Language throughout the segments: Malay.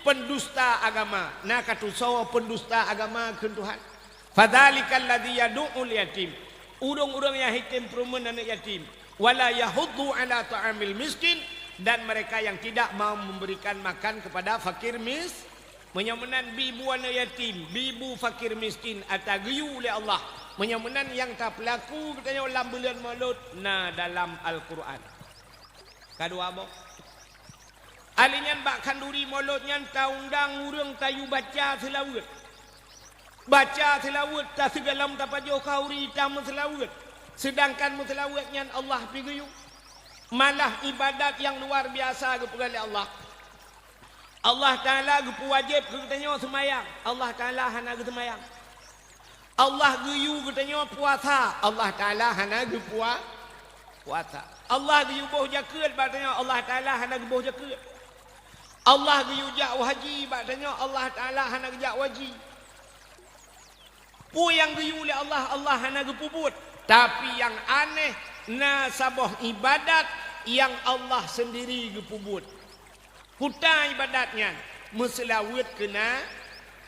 pendusta agama. Nah katu sawa pendusta agama keun Tuhan. Fadzalikal ladzi yad'ul yatim. Urang-urang yang yatim perumahan anak yatim. Wala yahuddu ala ta'amil miskin, dan mereka yang tidak mau memberikan makan kepada fakir miskin. Menyamanan bibu anak yatim, bibu fakir miskin atagiyu oleh Allah. Menyamanan yang tak pelaku katanya dalam bulan Maulud nah dalam Al-Quran. Kedua apa? Alinyan bak kanduri Mauludnya taundang urang tayu baca selawat. Baca selawat tak segalam tak pajo kauri tam selawat. Sedangkan selawatnya Allah pigiyu. Malah ibadat yang luar biasa kepada Allah. Allah Ta'ala gepu wajib katanya semayang. Allah Ta'ala hana ge semayang. Allah geyu katanya puasa. Allah Ta'ala hana ge puasa. Allah geyu boh jakeut katanya Allah Ta'ala hana ge boh jakeut. Allah geyu jak haji katanya Allah Ta'ala hana ge jak haji. Pu yang geyu oleh Allah, Allah hana ge puput. Tapi yang aneh nasabah ibadat yang Allah sendiri ge puput. Kuta ibadatnya meselawat kena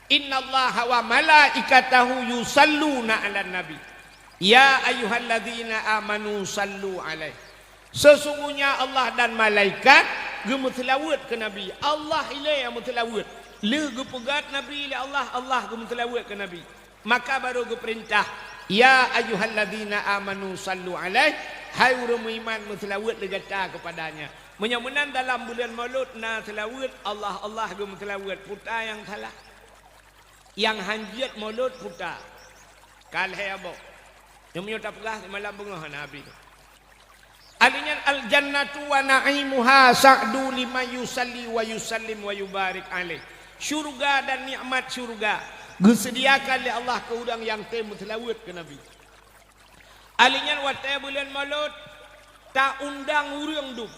innallaha wa malaikatahu yusalluna 'alan nabi ya ayyuhalladzina amanu sallu alaihi. Sesungguhnya Allah dan malaikat gemeselawat ke nabi. Allah ilai yang meselawat le gepegat nabi ila Allah, Allah gemeselawat ke nabi. Maka baru geperintah ya ayyuhalladzina amanu sallu alaihi, hai urang beriman meselawat legata kepadanya. Menyamanan dalam bulan Maulud na selawat Allah ge selawat puta yang salah. Yang hanjiat Maulud puta. Kalhe abo. Yang menyota pelah malam bengah Nabi. Alinya al jannatu wa na'imuha sa'du lima yusalli wa yusallim wa yubarik alaih. Syurga dan nikmat syurga disediakan oleh Allah ke urang yang temu selawat ke Nabi. Alinya wa bulan Maulud tak undang urang du.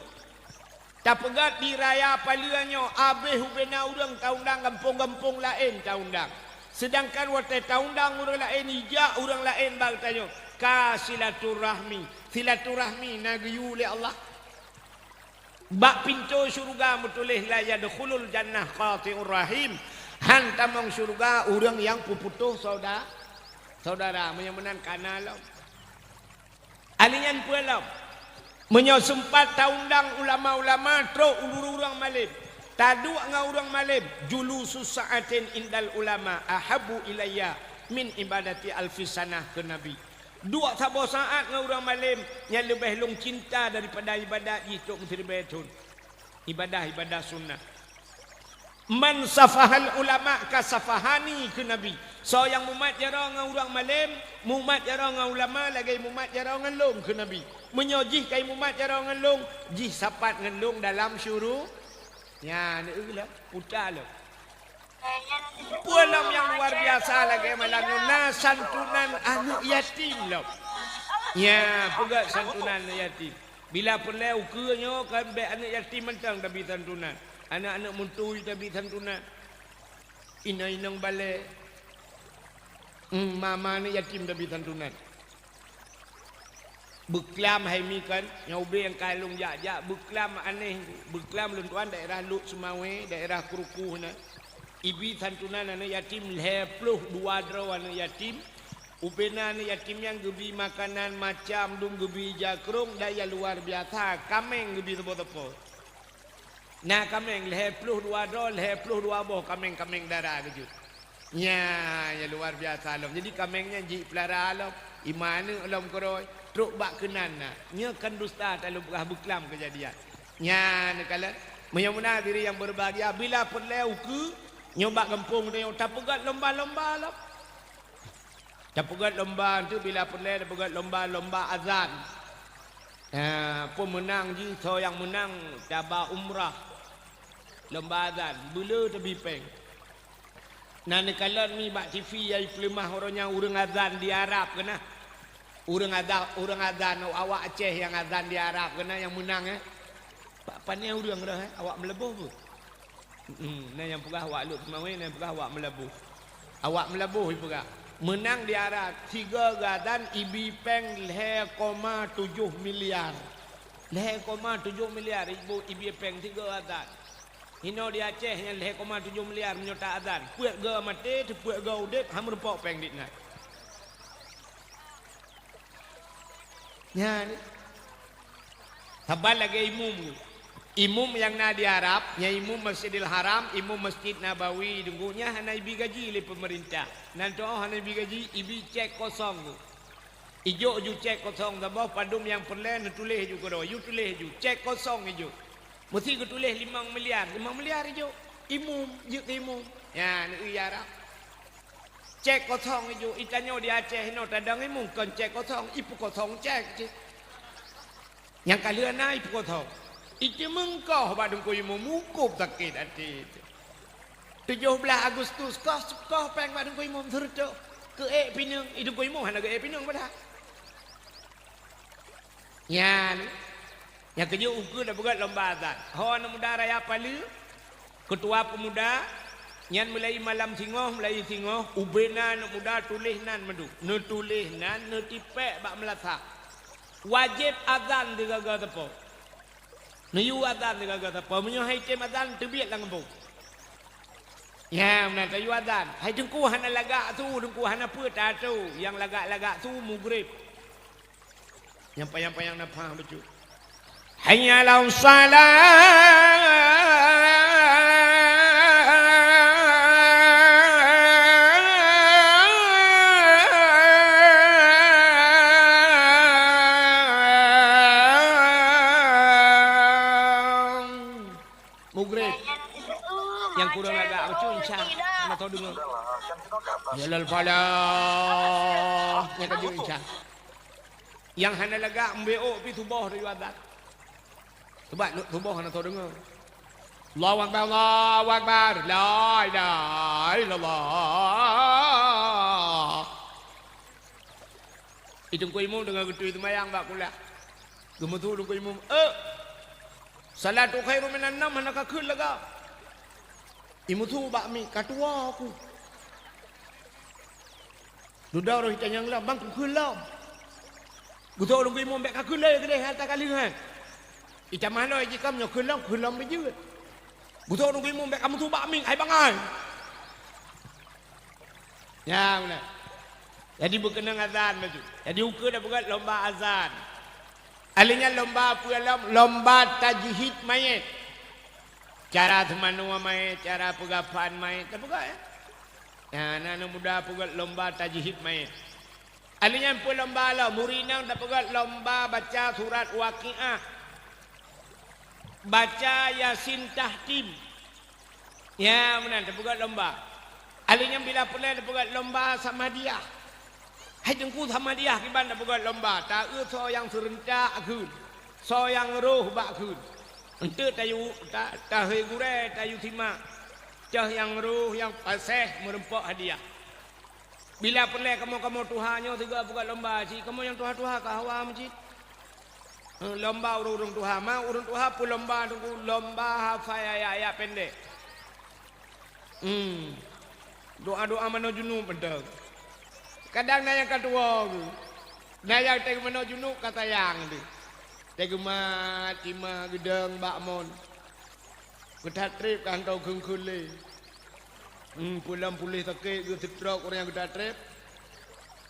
Tak pegat di raya paliannya abeh hubena urang taundang kampung-kampung lain taundang. Sedangkan waktu taundang urang lain ijak urang lain bang tanya ka silaturahmi. Silaturahmi nagiyu oleh Allah. Bak pintu syurga mutulih la yadkhulul jannah qati'ur rahim. Hantamong syurga urang yang puputuh saudara menyamanan kanal. Alinyan pulau menyosempat taundang ulama-ulama tro urang malim. Tadu ngau urang malim julusus sa'atin indal ulama ahabu ilayya min ibadati alfisanah ke Nabi. Dua sabo saat ngau urang malim yang lebih long cinta daripada ibadat itu musyribetun. Ibadah sunnah. Man safahal ulama kasafahani ke Nabi. So yang mumat jarang ngau urang malim, mumat jarang ngau ulama lagi mumat jarang ngelong ke Nabi. Menyojih kai mumat jarang ngelong, jih sapat ngelong dalam syuru. Ya, ni lah putar lo. Pualam yang luar biasa lagi malamnya na santunan anak yatim lo. Ya, pegat santunan anak yatim. Bila pelai ukanya kan be anak yatim mentang tapi santunan. Anak-anak muntui tapi santunan. Inang balik. Mama ni yatim tapi santunan. Beklam hai mi kan yang ubi yang kalung jak beklam aneh beklam lentuan daerah Lut Semawe daerah Kerukuh na ibi santunan anak yatim 22 draw anak yatim ubena anak yatim yang gebi makanan macam dung gebi jakrung daya luar biasa kameng gebi tepo-tepo nah kameng 22 draw 22 boh kameng darah gitu ya luar biasa alam jadi kamengnya ji pelara alam imana alam koroi truk bak kenan na nya kan dusta dalam beklam kejadian nya nakala menyamuna diri yang berbahagia bila perleu ke nyoba kampung dia tak pegat lomba-lomba lah tak pegat lomba tu bila perleu pegat lomba azan pemenang ji so yang menang cabang umrah lomba azan bela tebi peng nah nakala ni bak TV ai pelemah orangnya urang azan di Arab kena Urang azan awak Aceh yang azan di Arab kena yang menang Pandai urang dah awak melebuh tu. Nah yang pegah awak Lut Semawe nah pegah awak melebuh. Awak melebuh pegah. Menang di Arab 3 gadan ibi peng 0,7 miliar. 0,7 miliar ibu ibi peng 3 gadan. Hino di Aceh yang 1,7 miliar menyota azan. Puak ge mati, puak ge udip, ham rempok peng ditna. Ya ni. Tabal lagi imum yang na di Arab, nya imum Masjidil Haram, imum Masjid Nabawi, denggunya hana ibi gaji oleh pemerintah. Nanti hana ibi gaji, ibi cek kosong. Ijo ju cek kosong, tabah padum yang perlen tulis ju kodo, you tulis ju cek kosong ijo. Mesti ku tulis 5 miliar ijo. Imum, ju imum. Ya, ni Arab. Cek kosong ijo, itanyo di Aceh no tadang imum kan cek kosong, ipu kosong cek. Yang kalian naik ipu kosong. Itu mengkau badung kau yang memukul sakit hati. 17 Agustus kau peng badung kau yang memserta ke pinang. Itu kau yang mana ke pinang pada? Yang kerja ukur dah buat lomba azan. Hawan muda raya palu, ketua pemuda, yang mulai malam singoh, ubena nak muda tulis nan madu, nu tulis nan, nu tipek bak melasak. Wajib azan digagal tepo. Nayu azan digagal tepo. Menyohai tem azan terbiat lang bau. Ya, mana tayu azan. Hai dengku hana lagak tu, dengku hana peta tu, yang lagak-lagak tu mugrib. Yang payang-payang nak faham betul. Hayya 'alas salat. Yang kurang agak lucu insya Allah tahu dengar. Ya lal falah yang kerja insya. Yang hana lagak mbeo pi tubuh dari wadat. Sebab tubuh hana tahu dengar. Allahu akbar, Allahu akbar, la ilaha illallah. Itu ku imam dengar gitu itu mayang bak kula. Gemetu ku imam. Salatu khairu minan nam hana ka keun laga. Imu tu bakmi katua aku. Duda orang kita yang lam bang ku kelam. Gutok orang imam bek ka keun lai kedai harta kali kan. Ita mana ji kam nyo kelam beje. Gutok orang imam bek kamu tu bakmi ai bangai. Ya benar. Jadi berkenang azan betul. Jadi ukur dah buat lomba azan. Alinya lomba apa lomba tajhid mayit. Cara temanua mayit, cara pegapaan mayit, tak pegak ya? Ya, anak muda pegat lomba tajhid mayit. Alinya pun lomba lah, murinang tak pegat lomba baca surat Waqiah, baca Yasin Tahtim. Ya, benar tak pegat lomba. Alinya bila pernah tak pegat lomba Samadiyah. Hai jengku Samadiyah kiban tak pegat lomba. Tak so yang serentak akun, so yang roh bakun. Untuk tayu tahe gure tayu timak cah yang ruh yang paseh merempok hadiah. Bila perle kamu tuhannya tiga bukan lomba ci kamu yang tuha ka hawa ci. Lomba urung tuha mau urung tuha pun lomba tunggu lomba hafal ayat pendek. Doa-doa mano junub pendek. Kadang naya katua naya teng mano junub kata yang tu. Tegumat timah gedang bakmon. Ketat trip kantau kengkule. Pulang pulih takik ke titrok orang yang ketat trip.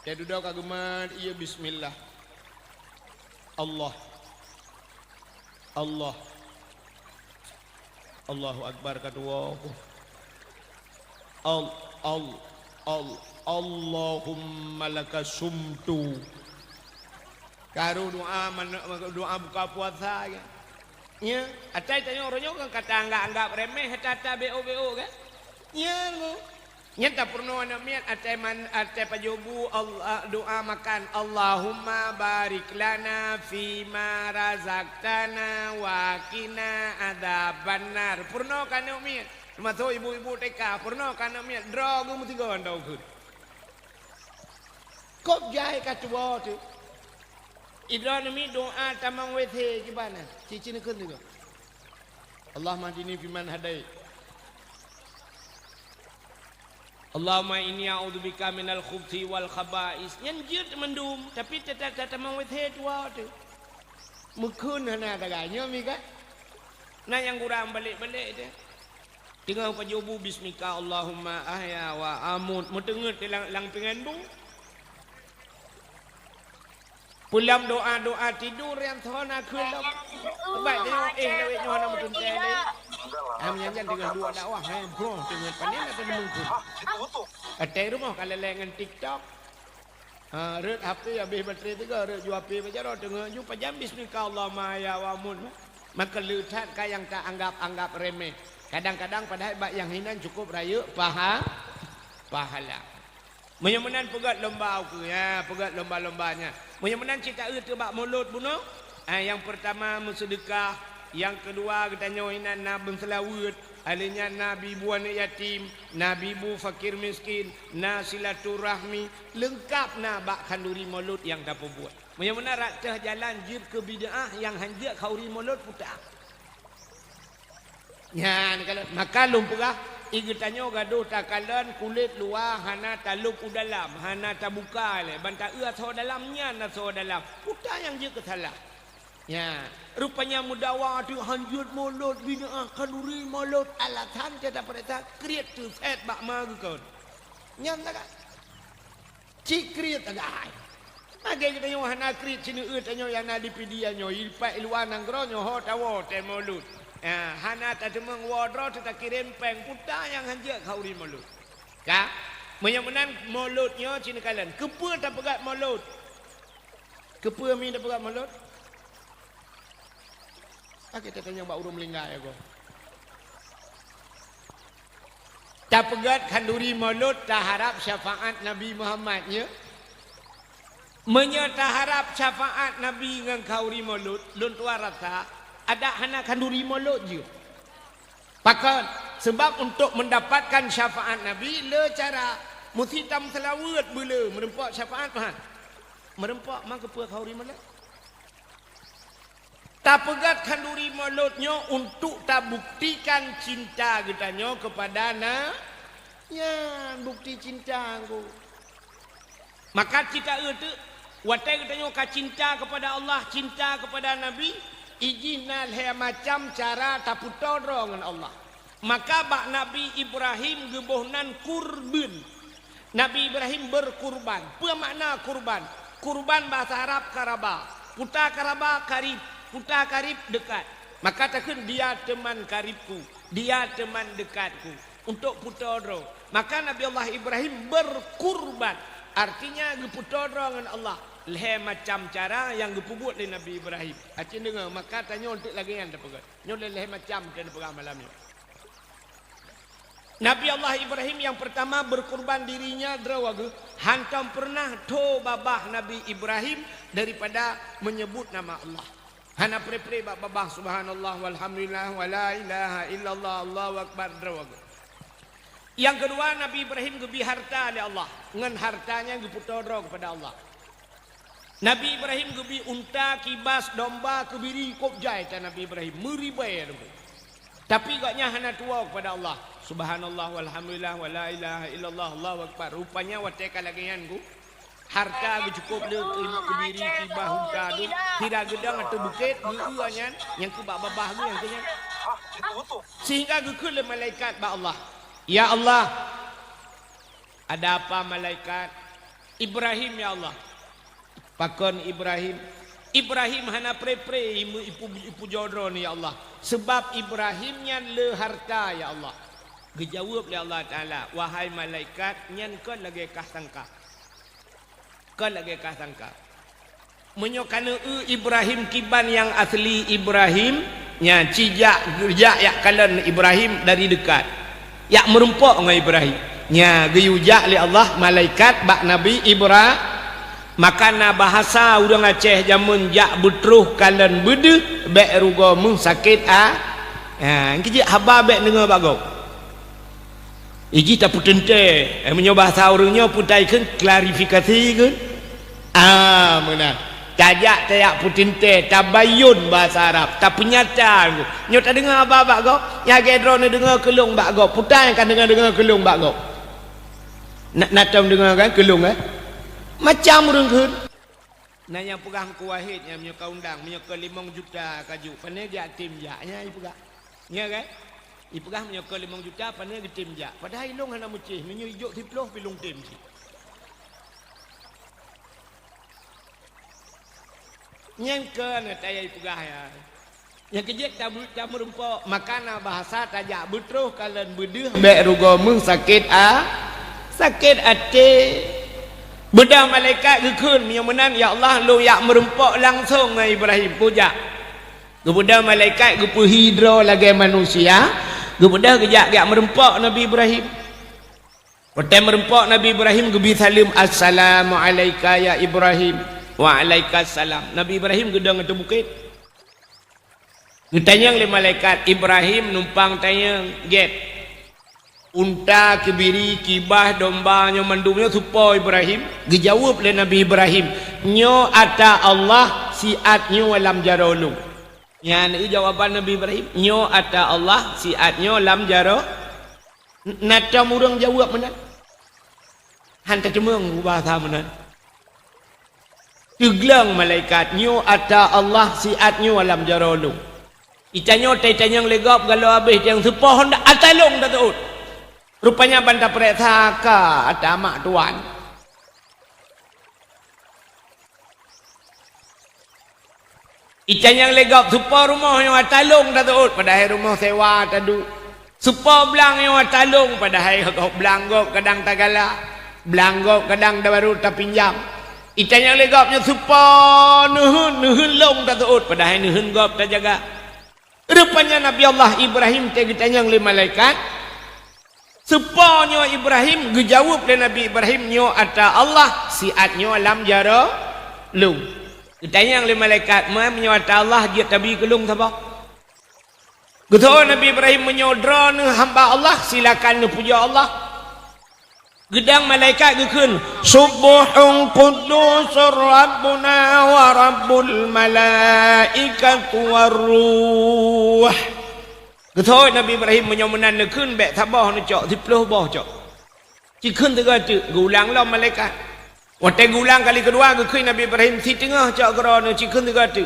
Dia duduk kagumat iya bismillah. Allah. Allahu akbar kadua. Allahumma laka sumtu. Karu doa buka puasa kan. Ya, atai tanya orangnya kan kata anggap remeh tata bo kan. Ya lo. Nyata purno ana miat atai pajobu Allah doa makan Allahumma barik lana fima razaqtana wa qina adzabannar. Purno kana miat. Mato ibu-ibu TK purno kana miat draw gu mesti gawan tau kun. Kop jai katua tu. Ibrahim ni doa tamang wethe gimana? Cici ni kan juga. Allah mahdini fiman hadai. Allahumma inni a'udzubika minal khubuthi wal khaba'is. Nyanjut mendum tapi tetap tamang wethe tua tu. Mukun hana taganya mi kan. Nah yang kurang balik-balik dia. Tengah pajubu bismika Allahumma ahya wa amut. Mutengut lang pengan bu. Pulang doa tidur yang thona kelam. Baik tengok lewet nyona mutun tele. Amnya jan dengan dua dakwah bro dengan panen ada mungkin. Atai rumah kalau lengan TikTok. Red HP habis baterai tiga, red jual HP baca tengok jumpa jam bismika Allahumma ahya wa amut. Maka lihat yang tak anggap remeh. Kadang-kadang padahal yang hinan cukup raya pahala. Menyemenan pegat lomba aku ya, pegat lomba-lombanya. Menyemenan cita tu bak mulut bunuh. Yang pertama bersedekah, yang kedua kita hinan na berselawat, alinya nabi buan yatim, nabi bu fakir miskin, na silaturahmi, lengkap na bak kanduri mulut yang dapat buat. Menyemenan ratah jalan jir ke bid'ah yang hanjak kauri mulut putar. Ya, maka lumpurah igutanyo gaduh takalan kulit luar hana taluk u dalam hana tabuka le banta so dalamnya na so dalam puta yang je kesalah. Ya, rupanya mudawa tu hanjut mulut bid'ah kanuri mulut alatan kita pada create tu set bak magukon. Nyam tak? Ci create agak. Mage kita nyo hana create sini tanyo yang na dipidianyo ilpa iluan nangronyo ho tawo te mulut. Hana tak demeng wadro tak kirim peng puta yang hanjak kauri mulut. Ka? Menyemenan mulutnya cina kalian. Kepa tak pegat mulut. Kepa mi tak pegat mulut. Kita tanya bak urung melinggai aku. Tak pegat kanduri mulut tak harap syafaat Nabi Muhammad ya. Menyata harap syafaat Nabi dengan kauri mulut lun tua rasa ada hana kanduri mulut je. Pakan sebab untuk mendapatkan syafaat Nabi le cara mesti tam selawat bila merempak syafaat Tuhan. Merempak mak kepa kauri mulut. Tak pegat kanduri mulutnya untuk tak buktikan cinta kitanya kepada ya bukti cinta aku. Maka kita itu watai kitanya ka cinta kepada Allah, cinta kepada Nabi. Ijinal he macam cara taputodro dengan Allah. Maka bak Nabi Ibrahim gebuhnan kurban. Nabi Ibrahim berkurban. Apa makna kurban? Kurban bahasa Arab karaba. Puta karaba karib. Puta karib dekat. Maka takkan dia teman karibku. Dia teman dekatku. Untuk putodro. Maka Nabi Allah Ibrahim berkurban. Artinya geputodro dengan Allah. Leh macam cara yang gepubut oleh Nabi Ibrahim. Acin dengar maka tanya untuk lagi yang dapat. Nyol leh macam kena pegang malam ni. Nabi Allah Ibrahim yang pertama berkurban dirinya drawagu hantam pernah to babah Nabi Ibrahim daripada menyebut nama Allah. Hana pre-pre babah subhanallah walhamdulillah wala ilaha illallah Allahu akbar drawagu. Yang kedua Nabi Ibrahim gebi harta oleh Allah. Ngan hartanya geputodro kepada Allah. Nabi Ibrahim gebi unta, kibas, domba, kebiri, kopjai ta Nabi Ibrahim meribai. Tapi gaknya hana tua kepada Allah. Subhanallah walhamdulillah wala ilaha illallah Allahu akbar. Rupanya watai kalagian ku harta cukup le kebiri, kibas, unta tu tidak gedang atau bukit diuannya yang ku bak babah tu yang kenya. Sehingga gekul malaikat ba Allah. Ya Allah. Ada apa malaikat? Ibrahim ya Allah. Pakon Ibrahim hana pre-pre ipu jodro ni ya Allah. Sebab Ibrahimnya le harta ya Allah. Dijawab oleh Allah Ta'ala. Wahai malaikat, nyan kau lagi kasangka. Kau lagi kasangka. Menyokana Ibrahim kiban yang asli Ibrahim. Nya cijak gerjak yak kalan Ibrahim dari dekat. Yak merempok dengan Ibrahim. Nya geyujak oleh Allah malaikat bak Nabi Ibrahim. Maka na bahasa urang Aceh jamun jak betruh kalan bede bek rugo mung sakit kiji haba bek dengar bago iji tak putente menyoba bahasa urangnya putai kan klarifikasi kan mana tajak tayak putente tabayun bahasa Arab tak penyata nyo tak dengar apa bago ya gedro ni dengar kelung bago putai kan dengar kelung bago nak dengar kan kelung macam orang kun. Nanya pegang ku wahid yang menyuka undang, menyuka 5 juta kaju. Pandai dia tim jaknya pegang. Ya kan? Ipegah menyokol 5 juta pandai getim jak. Padahal ilung hana mucih menyu ijuk 10 pilung tim si. Nyangkeun eta aya ipegah ya. Yang kejek tak merempok makana bahasa tajak betruh kalen bedeuh bek rugo meung sakit sakit ate. Bedah malaikat gekeun yang menan ya Allah lu yak merempok langsung dengan Ibrahim puja. Gebedah malaikat gepu hidro lagi manusia, gebedah gejak yak merempok Nabi Ibrahim. Pertama merempok Nabi Ibrahim gebi salim assalamu alayka ya Ibrahim wa alaikassalam. Nabi Ibrahim gedang itu bukit. Ditanya oleh malaikat Ibrahim numpang tanya get. Unta, kebiri, kibah, domba, nyo mandumnya supo Ibrahim. Dijawab oleh Nabi Ibrahim. Nyo ata Allah siat nyo alam jarolung. Yang ini jawaban Nabi Ibrahim. Nyo ata Allah siat nyo alam jaro. Nata murang jawab mana? Hantar cemeng bahasa mana? Teglang malaikat. Nyo ata Allah siat nyo alam jarolung. Icanyo tanya yang legap kalau habis yang supo hendak atalung dah tu. Rupanya banta preksaka ada mak tuan. Ican yang legap supa rumah yang talung dah tu. Padahal rumah sewa tadu. Supa belang yang talung padahal kau belanggop kadang tagala. Belanggop kadang dah baru tak pinjam. Ican yang legapnya supa nuhun long dah tu. Padahal nuhun gop tak jaga. Rupanya Nabi Allah Ibrahim tanya oleh malaikat. Sepanyo Ibrahim dijawab oleh Nabi Ibrahim nyo ata Allah siat nyo alam jaro lung. Ditanya oleh malaikat nyo ata Allah dia tabi kelung sabah. Geto Nabi Ibrahim menyodra ne hamba Allah silakan ne puja Allah. Gedang malaikat gekeun subuhun quddusur rabbuna wa rabbul malaikatu warruh. Getoi Nabi Ibrahim menyomenan nekun bek tabah ne cok 10 boh cok. Cikun tega cik gulang lah malaikat. Waktu gulang kali kedua gekui Nabi Ibrahim si tengah cok kerana cikun tega cik.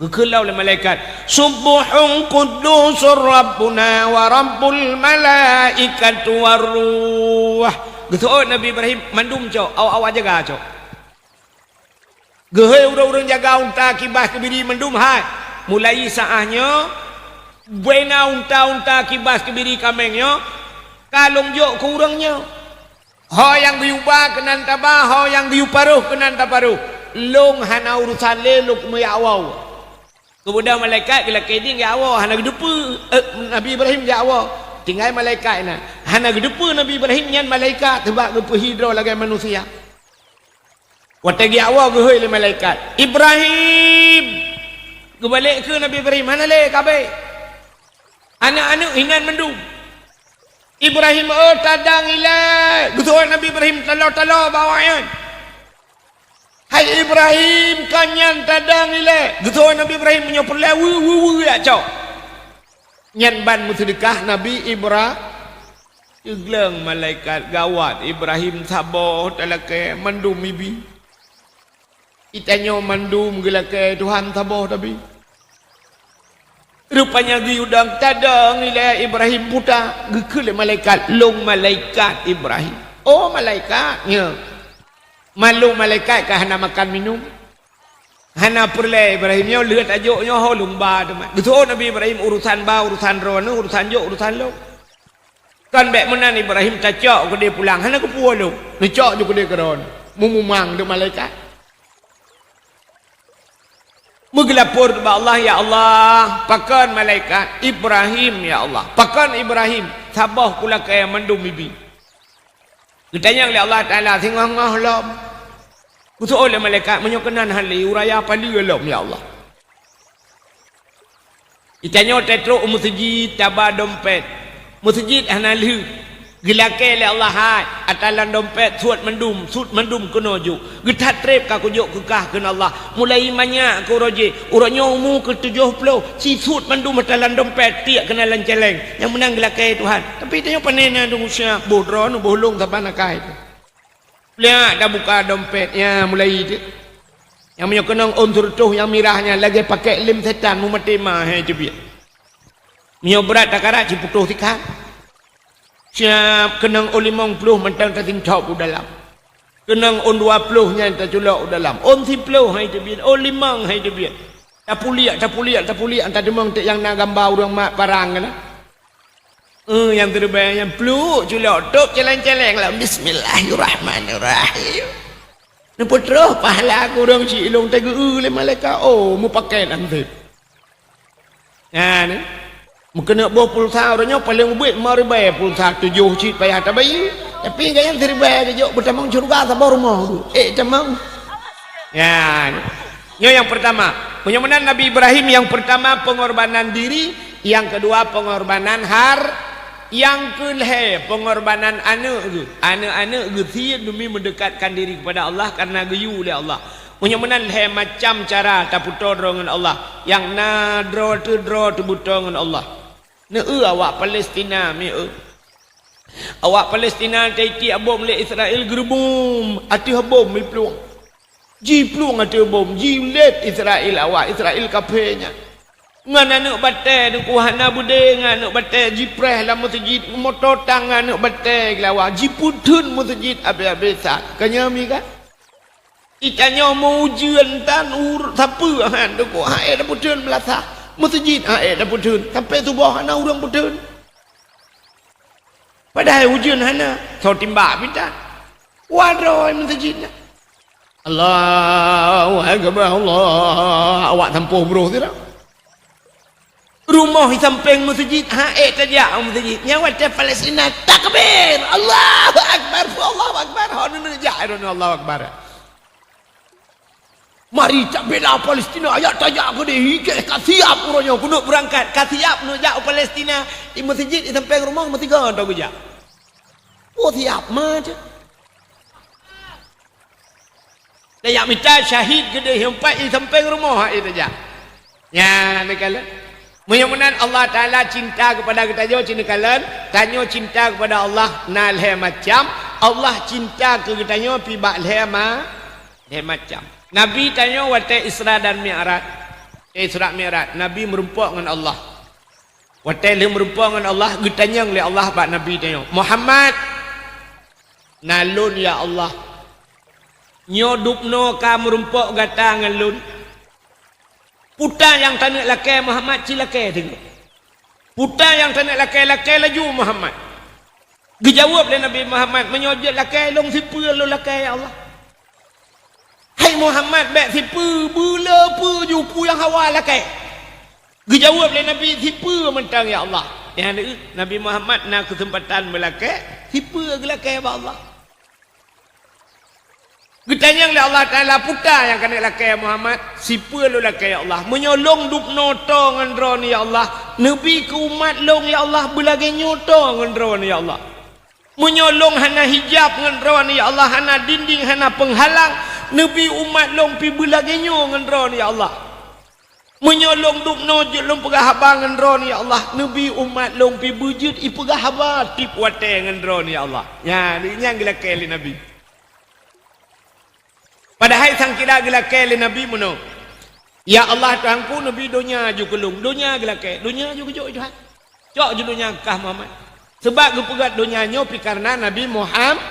Gekun lah oleh malaikat. Subuhun quddusur rabbuna wa rabbul malaikatu warruh. Getoi Nabi Ibrahim mandum cok awak jaga cok. Gehoi urang-urang jaga unta kibas kebiri mandum hai. Mulai saahnya buena unta-unta kibas kebiri kamengnya kalung jok kurangnya ho yang diubah kenan tabah ho yang diuparuh kenan taparuh long hana urusan leluk meyawau kemudian malaikat bila keding gawo hana gedepe Nabi Ibrahim gawo tinggal malaikat na hana gedepe Nabi Ibrahim nyan malaikat tebak gepe hidro lagi manusia waktu gawo gehoi le malaikat Ibrahim gebalik ke Nabi Ibrahim hana le kabe anak-anak hinan mendum Ibrahim tadang ilai betul Nabi Ibrahim talo-talo bawaan hai Ibrahim kanyan tadang ilai betul Nabi Ibrahim menyopelai wu ya cok nyan ban musedekah Nabi Ibrahim iglang malaikat gawat Ibrahim saboh talake mandum ibi itanyo mandum gelake Tuhan saboh tapi rupanya diudang tadang nilai Ibrahim buta gekele malaikat long malaikat Ibrahim oh malaikatnya malu malaikat kah hana makan minum hana perle Ibrahimnya lihat ajoknya ho lumba teman betul Nabi Ibrahim urusan ba urusan rono urusan jok urusan lo kan bek menan Ibrahim cacok ke dia pulang hana ke pualo necok je ke dia keron mumumang de malaikat Mengelapur kepada Allah, ya Allah, pakan malaikat Ibrahim, ya Allah, pakan Ibrahim, sabah pula kaya mendum bibi. Ditanya oleh Allah Ta'ala, singah-ngah lom. Kutuk oleh malaikat, menyokenan hali, uraya pali lom, ya Allah. Ditanya tetruk masjid, tabah dompet. Masjid hanali. Gilake le Allah hai atalan dompet suat mendum kena juk getat trep ka kujuk kekah kena Allah mulai banyak ku roje uranyo mu ke 70 si suat mendum atalan dompet tiak kena lanceleng yang menang gilake Tuhan tapi tanya panena tu usia bodro nu bolong taban akai tu lihat dah buka dompetnya mulai tu yang menyokenang unsur tuh yang mirahnya lagi pakai lem setan mu matema hai jebia Menyobrat takarat ciputuh tikan. Siap kenang on 50 mentang tertingcau ke dalam. Kenang on 20 nya terculak ke dalam. On 10 hai tebiat. On 5 hai tebiat. Tak puliak. Tak demang yang nak gambar orang mak parang kan. Yang terbaik yang peluk culak tok celeng-celeng lah. Bismillahirrahmanirrahim. Nampak terus pahala aku orang cik long tega le malaikat. Oh, mu pakai nanti. Nah, ni. Mungkin nak bawa pulsa orangnya paling baik mari bayar pulsa 7 cik payah tak bayar. Tapi yang terbaik je bertamang surga sabar rumah tu. Tamang. Ya. Ni yang pertama. Penyembelihan Nabi Ibrahim yang pertama pengorbanan diri, yang kedua pengorbanan yang kelih pengorbanan anak getir demi mendekatkan diri kepada Allah karena geyu oleh Allah. Penyembelihan macam cara tak putar dengan Allah. Yang nadro tu buta dengan Allah. Awak Palestina awak Palestina taiti abom le Israel gerbum ati habom mi pluang. Ji pluang ati bom ji let Israel awak Israel kafenya. Ngan anak batai ku hana bude ngan anak batai jipreh la masjid motor tangan anak batai lawa jiputun masjid abe-abesa kanyami kan itanya mau ujian tan siapa han ku hae dah putun belasa masjid hae dah putun sampai subuh hana urang putun padahal ujian hana so timbak pinta wadroi masjidnya Allahu akbar Allah awak tempuh bro tidak rumah di samping masjid haid saja masjid yang wajah Palestina takbir Allahu akbar Allahu akbar mari tak bela Palestina ayat tajak ke dia kasiap orangnya kena berangkat kasiap nak jak Palestina di masjid di samping rumah mesti kan tak bijak oh siap macam dia minta syahid ke dia empat di samping rumah haid saja ya nak mudah-mudahan Allah Ta'ala cinta kepada kita jo cinta kalian tanyo cinta kepada Allah nalhe macam Allah cinta ke kita nyo pi bak le macam Nabi tanyo wate Isra dan Mi'raj Isra Mi'raj Nabi merumpok dengan Allah wate le merumpok dengan Allah getanyang le Allah bak Nabi tanyo Muhammad nalun ya Allah nyodupno ka merumpok gata ngalun putar yang tak nak lakai Muhammad cilakai tengok. Putar yang tak nak lakai laju Muhammad. Dijawab oleh Nabi Muhammad menyojot lakai long siapa lo lakai ya Allah. Hai Muhammad baik siapa bula apa jupu yang hawa lakai. Dijawab oleh Nabi siapa mentang ya Allah. Yang Nabi Muhammad nak kesempatan melakai siapa lakai ya Allah. Getanyang le Allah Ta'ala putar yang kena lakai Muhammad siapa lo lakai ya Allah menyolong duk noto ngan ro ni ya Allah nabi ke umat long ya Allah belagi nyoto ngan ro ni ya Allah menyolong hana hijab ngan ro ni ya Allah hana dinding hana penghalang nabi umat long pi belagi nyo ngan ro ni ya Allah menyolong duk nojo long pegah habang ngan ro ni ya Allah nabi umat long pi bujud i pegah haba tip wate ngan ro ni ya Allah ya ni yang lakai le nabi. Padahal sang kira gelakai le Nabi mono. Ya Allah Tuhanku Nabi dunia ju kelung. Dunia gelakai. Dunia ju kejok Tuhan. Cok ju dunia kah Muhammad. Sebab gepegat dunia nyo pi karena Nabi Muhammad.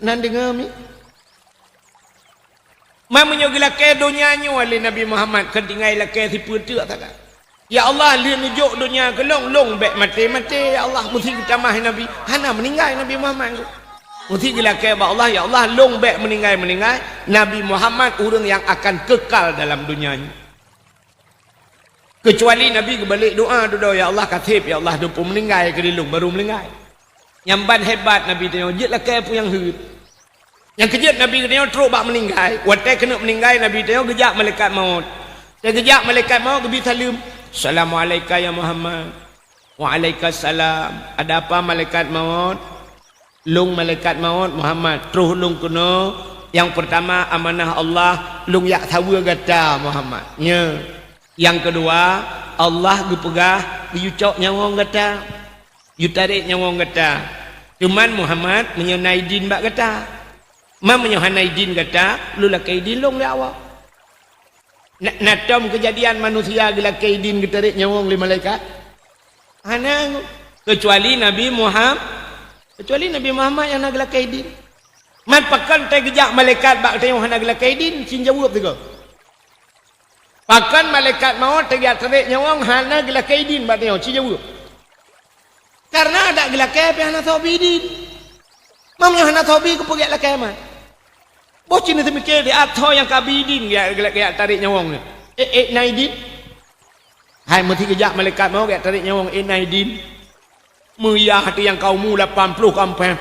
Nan dengar mi. Mamanya gelakai dunia nyo le Nabi Muhammad ketinggai lakai si putek tak. Ya Allah dia nujuk dunia kelung long bek mati ya Allah mesti kita mah Nabi. Hana meninggal Nabi Muhammad. Mesti gelakai ba Allah ya Allah long back meninggal Nabi Muhammad orang yang akan kekal dalam dunia ini. Kecuali Nabi kebalik doa ya Allah katib ya Allah dupu meninggal ke dilung baru meninggal. Yang ban hebat Nabi tanya jet lakai pun yang hud. Yang kejut Nabi tanya teruk bak meninggal. Watai kena meninggal Nabi tanya gejak malaikat maut. Dia gejak malaikat maut kebi salam. Assalamualaikum ya Muhammad. Waalaikumsalam. Ada apa malaikat maut? Lung malaikat maut Muhammad terus lung kuno yang pertama amanah Allah lung yak tawa gata Muhammad nya yang kedua Allah gepegah diucok nyawa gata yu tarik nyawa gata cuman Muhammad menyenai din bak gata menyenai din gata lu lakai din lung le awak natom kejadian manusia gelakai din getarik nyawa le malaikat Hana kecuali Nabi Muhammad yang nak gelakai din. Man pakan tai gejak malaikat bak tengok hana gelakai din cin jawab tu. Pakan malaikat maut tegak tarik nyawang hana gelakai din bak tengok cin jawab. Karena ada gelakai pe hana thobi din. Mamnya hana thobi ke pergi lakai man. Bos cina semikir dia atau yang kabidin gaya tarik nyawang ni. Naidin. Hai mesti kejap malaikat mau gaya tarik nyawang naidin. Meriah hati yang kau mu 80 kampeh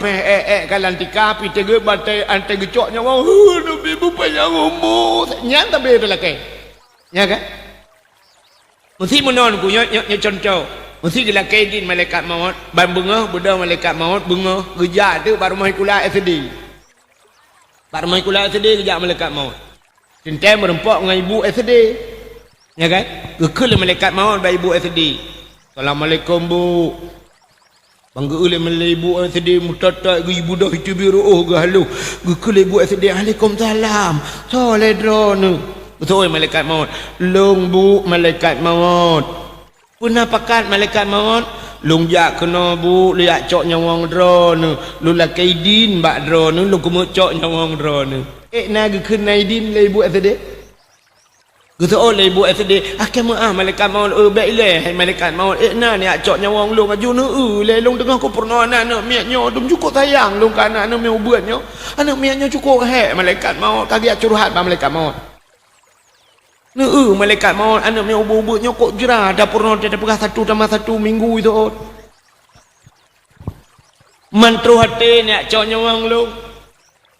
kalan tika pi tege batai ante gecok nyawang. Nabi bupa nyawamu. Nyang tak boleh lakai. Ya kan? Mesti menon ku nya contoh. Mesti gelakai din malaikat maut. Ban bengah budak malaikat maut bengah gejak tu baru mai kula SD. Baru mai kula SD gejak malaikat maut. Cintai merempak dengan ibu SD. Ya kan? Gekul malaikat maut bagi ibu SD. Assalamualaikum bu. Bangga oleh malai ibu SD mutatak ke ibu dah itu biru ke halo. Gekul ibu SD. Waalaikumsalam. Soleh drone. Betul malaikat maut. Long bu malaikat maut. Pernah pakat malaikat maut. Long jak kena bu lihat cok nyawang drone. Lu lah kaidin bak drone. Lu kemuk cok nyawang drone. Naga kena idin lah ibu SD. Kata lah ibu SD. Kamu malaikat maut. Baik lah malaikat maut. Na ni cok nyawang lu ngaju na. Long tengah aku pernah anak miaknya. Dum cukup sayang long kan anak miak ubatnya. Anak miaknya cukup malaikat maut. Kagak curhat bang malaikat maut. Malaikat maut anak miak ubat-ubatnya kok jerah. Dah pernah dia pegah 1 tambah 1 minggu itu. Mantru hati ni cok nyawang lu.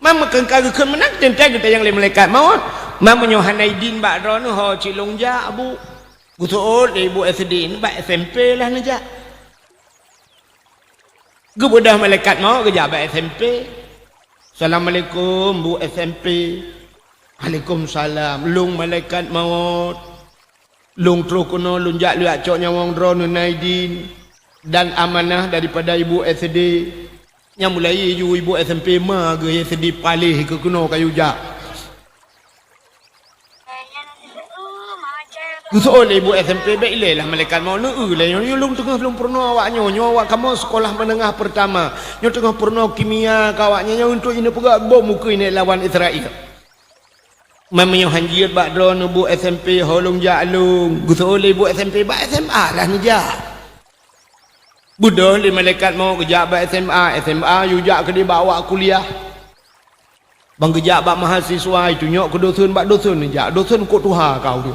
Mama kengkar menang tentai kita yang lain malaikat maut. Mama nyohanai din bak drone ho cilong ja abu. Betul ibu SD ni bak SMP lah naja. Gebudah malaikat maut kerja bak SMP. Assalamualaikum bu SMP. Waalaikumsalam. Lung malaikat maut. Lung terus kena lunjak lihat cok nyawang drone naidin dan amanah daripada ibu SD. Yang mulai ibu SMP mah ke SD palih ke kena kayu jak. Soal ibu SMP baik lah malaikat mau lah nyolong tengah belum pernah awaknya awak kamu sekolah menengah pertama nyo tengah pernah kimia kawaknya nyo untuk ini pegak bom muka ini lawan Israel. Mamanya hanjir bak drone ibu SMP holong jalung. Soal ibu SMP bak SMA lah ni jak. Budak li malaikat mau kejak bak SMA yujak ke dia bawa kuliah. Bang kejak bak mahasiswa itu nyok ke dosen bak dosen ni jak. Dosen kok tuha kau tu.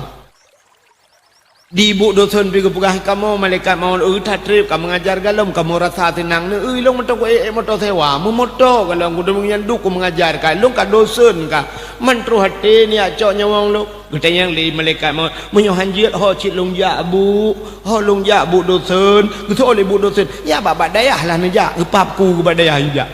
Di ibu dosen pergi pegah kamu malaikat mau tak trip kamu mengajar galam kamu rasa tenang ni long motor motor sewa mu motor kalau aku dah menyandu aku mengajar kan long ka dosen ka mantru hati ni acok nyawang lu kita yang li malaikat mau menyo hanjir ho cit long ja bu ho long ja bu dosen gitu oleh bu dosen ya baba dayah lah ni ja epapku ke badayah juga.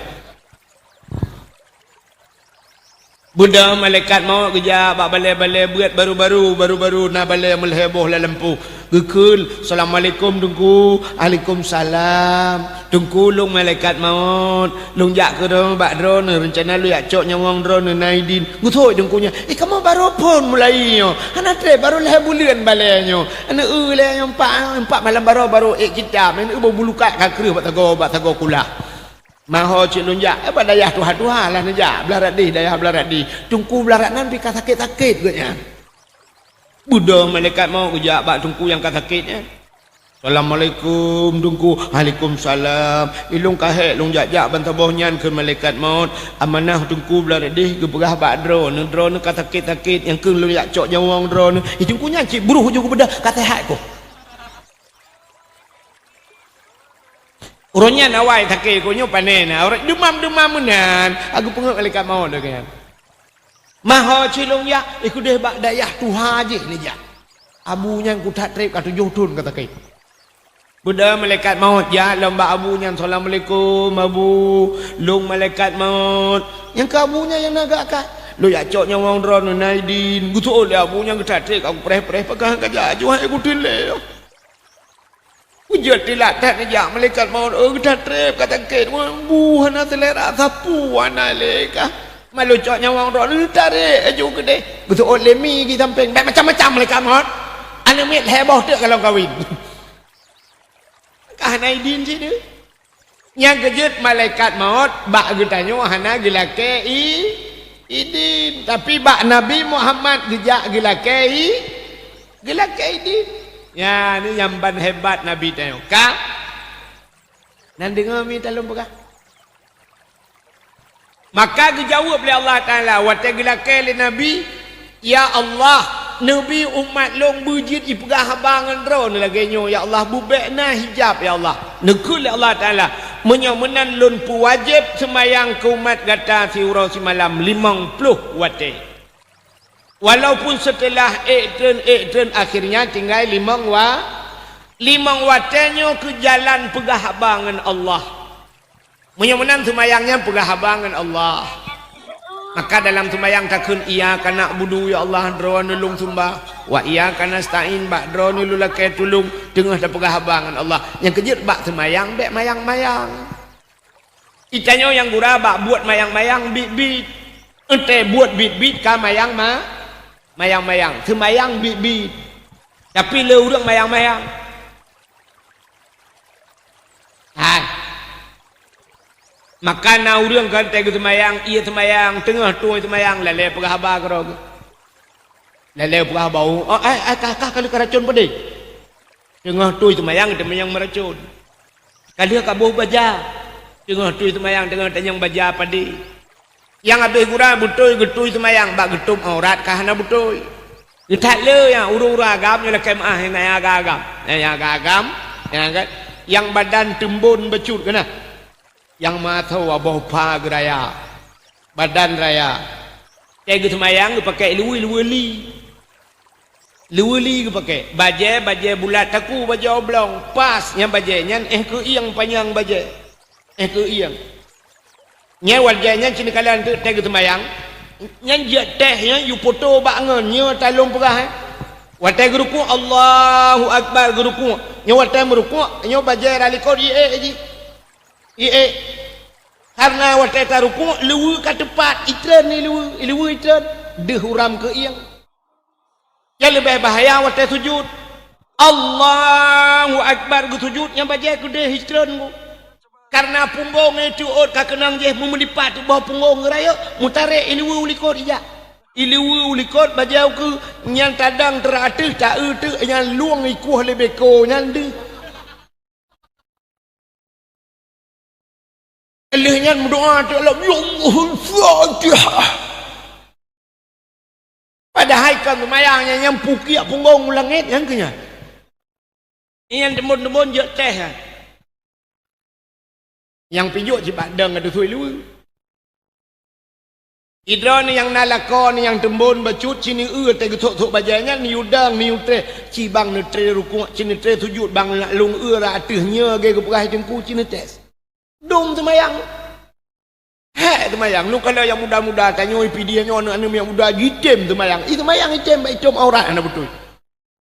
Budak malaikat mau kerja bak balai-balai buat baru-baru nak balai melheboh la lampu. Gekul assalamualaikum tungku. Waalaikumsalam. Tungku long malaikat maut. Long jak ke drone bak drone rencana lu yak cok nyawang drone naidin. Gutoi tungkunya. Kamu baru pun mulai yo. Ana tre baru lah bulan balainya. Ana le yang empat malam baru kita main bulu kat kakrih bak tago kula. Maho cik lunjak apa dayah tuha lah naja belarat di dayah belarat di tungku belarat nan pika sakit genya budak malaikat mau kejak bak tungku yang sakitnya. Assalamualaikum tungku. Waalaikumsalam. Ilung kahek lunjak jak bantaboh nyan ke malaikat maut amanah tungku belarat di ke perah bak drone sakit yang ke lunjak cok nyawang drone tungku nyan cik buruh juga bedah kata hak ko. Orangnya nawai sakit ko nyo panen orang demam menan aku pengok malaikat maut dah kan. Maho cilong ya ikut deh bak dayah tuha je ni ja. Abunya ku tak trip ka 7 tun kata kai. Budak malaikat maut ya lomba abunya assalamualaikum abu long malaikat maut yang ke abunya yang nagak kat lo ya cok nyawang drone naidin betul ya abunya ku tak trip aku preh pegang kerja jual aku tile. Ujat dilatih ni jak malaikat maut dah trip kata ket bu hana selera sapu hana leka malu cok nyawang ron tarik aju gede betul lemi gi samping macam-macam malaikat maut ana mit heboh tu kalau kawin kah naidin sini. Yang kejut malaikat maut bak getanyo hana gelake idin. Tapi bak Nabi Muhammad gejak gelake idin. Ya, ni yang ban hebat Nabi tayo. Ka? Nan dengar mi talung pegah. Maka dijawab oleh Allah Ta'ala. Watagilake li Nabi. Ya Allah. Nabi umat long bujit ipegah habangan drone lagi nyo. Ya Allah bubek na hijab ya Allah. Nekul Allah Ta'ala. Menyomenan lun pu wajib semayang ke umat gata si urau si malam 50 wate. Walaupun setelah ekten akhirnya tinggal 5 wate nyo ke jalan pegah habangan Allah. Menyomenan semayangnya pegah habangan Allah. Maka dalam sembahyang takun iya kana budu ya Allah dro nulung sembah wa iya kana stain bak dro nulu lakai tulung tengah dah pegah habangan Allah. Yang kejut bak sembahyang bek mayang-mayang. Itanyo yang gura bak buat mayang-mayang bit-bit. Ente buat bit-bit ka mayang mayang-mayang. Sembahyang bit-bit. Tapi le urang mayang-mayang. Hai. Maka na urang kan tegu semayang, ia semayang, tengah tu semayang, lele pegah haba kerog. Lele pegah bau. Oh, kakak kalau keracun pedih. Tengah tu semayang meracun. Kalau kabuh baja. Tengah tu semayang, tengah tanyang baja padi. Yang habis gura betul getui semayang, bak getum aurat kahana betul. Tak le yang uru-ura agam yang lekai maah yang agam. Yang badan tembun becut kena. Yang mata wabah pa geraya badan raya tega semayang pakai luwi-luwi pakai baje bulat taku baje oblong pas yang baje nyan ke iang panjang baje ke iang nya wajahnya cini kalian tu tega semayang nyan je teh nya you foto bangun nya talung perah watai geruku Allahu akbar geruku nya watai meruku nya baje ralikor karena waktu taruku luwe ke tepat itren ni luwe itren dihuram ke iang yang lebih bahaya waktu sujud Allahu akbar ku sujud yang baca ku deh itren ku karena punggung itu ka kenang je memelipat bawah punggung raya mutarik iluwe ulikot ija iluwe ulikot baca ku yang tadang teratur tak yang luang ikuh lebih ko yang deh Alihnya berdoa dalam ya Allahul Fatihah. Padahal kan semayangnya yang pukiak punggung langit yang kenya. Yang demun-demun je teh. Yang pijuk je badang ada suai luar. Idra ni yang nalako ni yang tembun bacut sini teh getok-tok bajanya ni udang ni utre cibang ni tre rukuk sini tre sujud bang lung ra atehnya ge keperah jengku sini tes. Dong semayang. Hei semayang. Lu kalau yang muda-muda tanya dia anak-anak yang muda gitem semayang. Itu semayang gitem baik com aurat anda betul.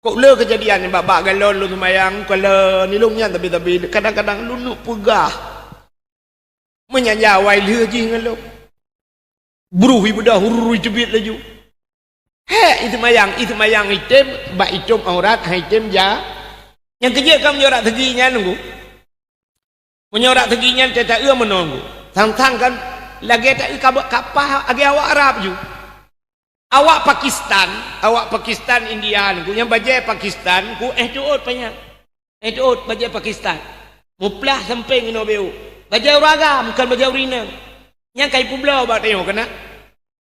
Kok le kejadian ni bak galon lu semayang kalau nilungnya tapi kadang-kadang lu nuk pegah. Menyanyawai le je dengan lu. Buruhi bedah hurui cebit laju. Hei itu semayang gitem baik com aurat gitem ja. Yang kerja kamu nyorak teginya nunggu. Menyorak teginya tak menunggu. Tang-tang kan lagi tak kapal agi awak Arab ju. Awak Pakistan Indian ku yang bajai Pakistan ku tuot panjang. Tuot bajai Pakistan. Muplah samping no beu. Bajai uragam bukan bajai urina. Yang kai pulau ba tengok kena.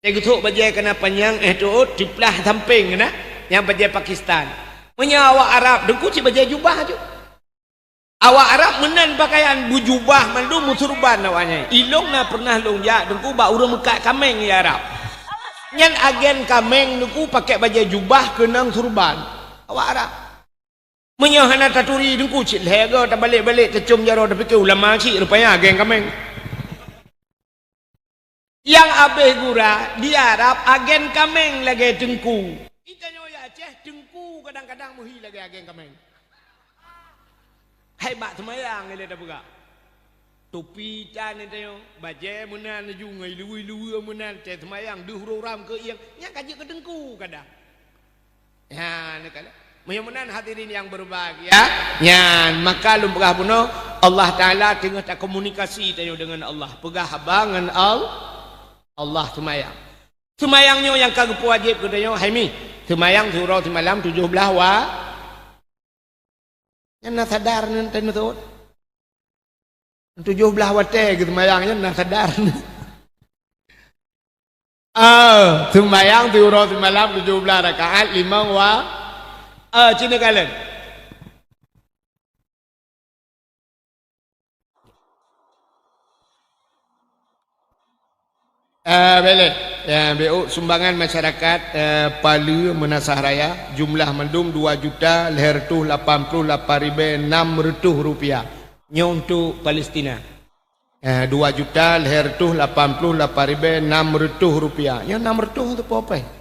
Tengok tok bajai kena panjang tuot diplah samping kena. Yang bajai Pakistan. Punya awak Arab dengku si bajai jubah ju. Awak Arab menan pakaian bujubah mandu musurban awaknya. Ilong na pernah long ya dengku ba urang mekat kameng ya Arab. Nyan agen kameng dengku pakai baju jubah kenang surban. Awak Arab. Menyahana taturi dengku cik lega tak balik-balik tercum jaro tapi ke ulama cik rupanya agen kameng. Yang abeh gura di Arab agen kameng lagi dengku. Itanya ya Aceh dengku kadang-kadang muhi lagi agen kameng. Hai bak semayang ele dah buka. Topi can itu yo, baju menan ju ngai luwi-luwi menan teh semayang duh ram ke iang, nya kaji ke dengku kadang. Ya ni kala. Mudah-mudahan hadirin yang berbahagia. Nyan maka lum pegah puno Allah Taala tengah tak komunikasi tanya dengan Allah. Pegah bangan Allah semayang. Semayangnya yang kagak wajib katanya Haimi. Semayang surau semalam 17 wa. Yang nak sadar nanti tu. 17 wa teh gitu semayangnya nak sadar. Semayang surau semalam 17 rakaat 5 wa. Cina kalian. Boleh. Ya, BU sumbangan masyarakat Palu Menasah Raya jumlah mendum 2 juta leher tu 88,600 rupiah. Nya untuk Palestina. 2 juta leher tu 88,600 rupiah. Nya 600 tu apa?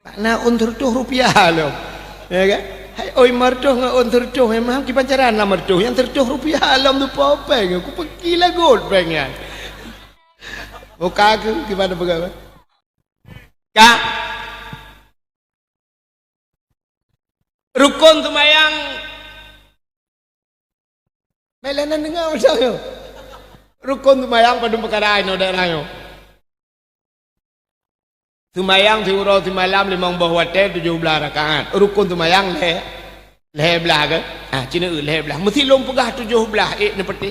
Nak untuk rupiah loh, ya kan? Hai, oi mertuh nggak untuk memang kita pacaran lah mertuh yang tertuh rupiah alam tu apa? Aku pergi lah gold pengen. Muka aku gimana pegawai? Kak, rukun tu mayang, melanan dengar macam tu. Rukun tu mayang pada perkara ini daerahnya. Tumayang tiurau timalam 5 bahwa teh 17 rakaat. Rukun tumayang leh belah ke? Cina leh belah. Mesti lom pegah 17 ni peti.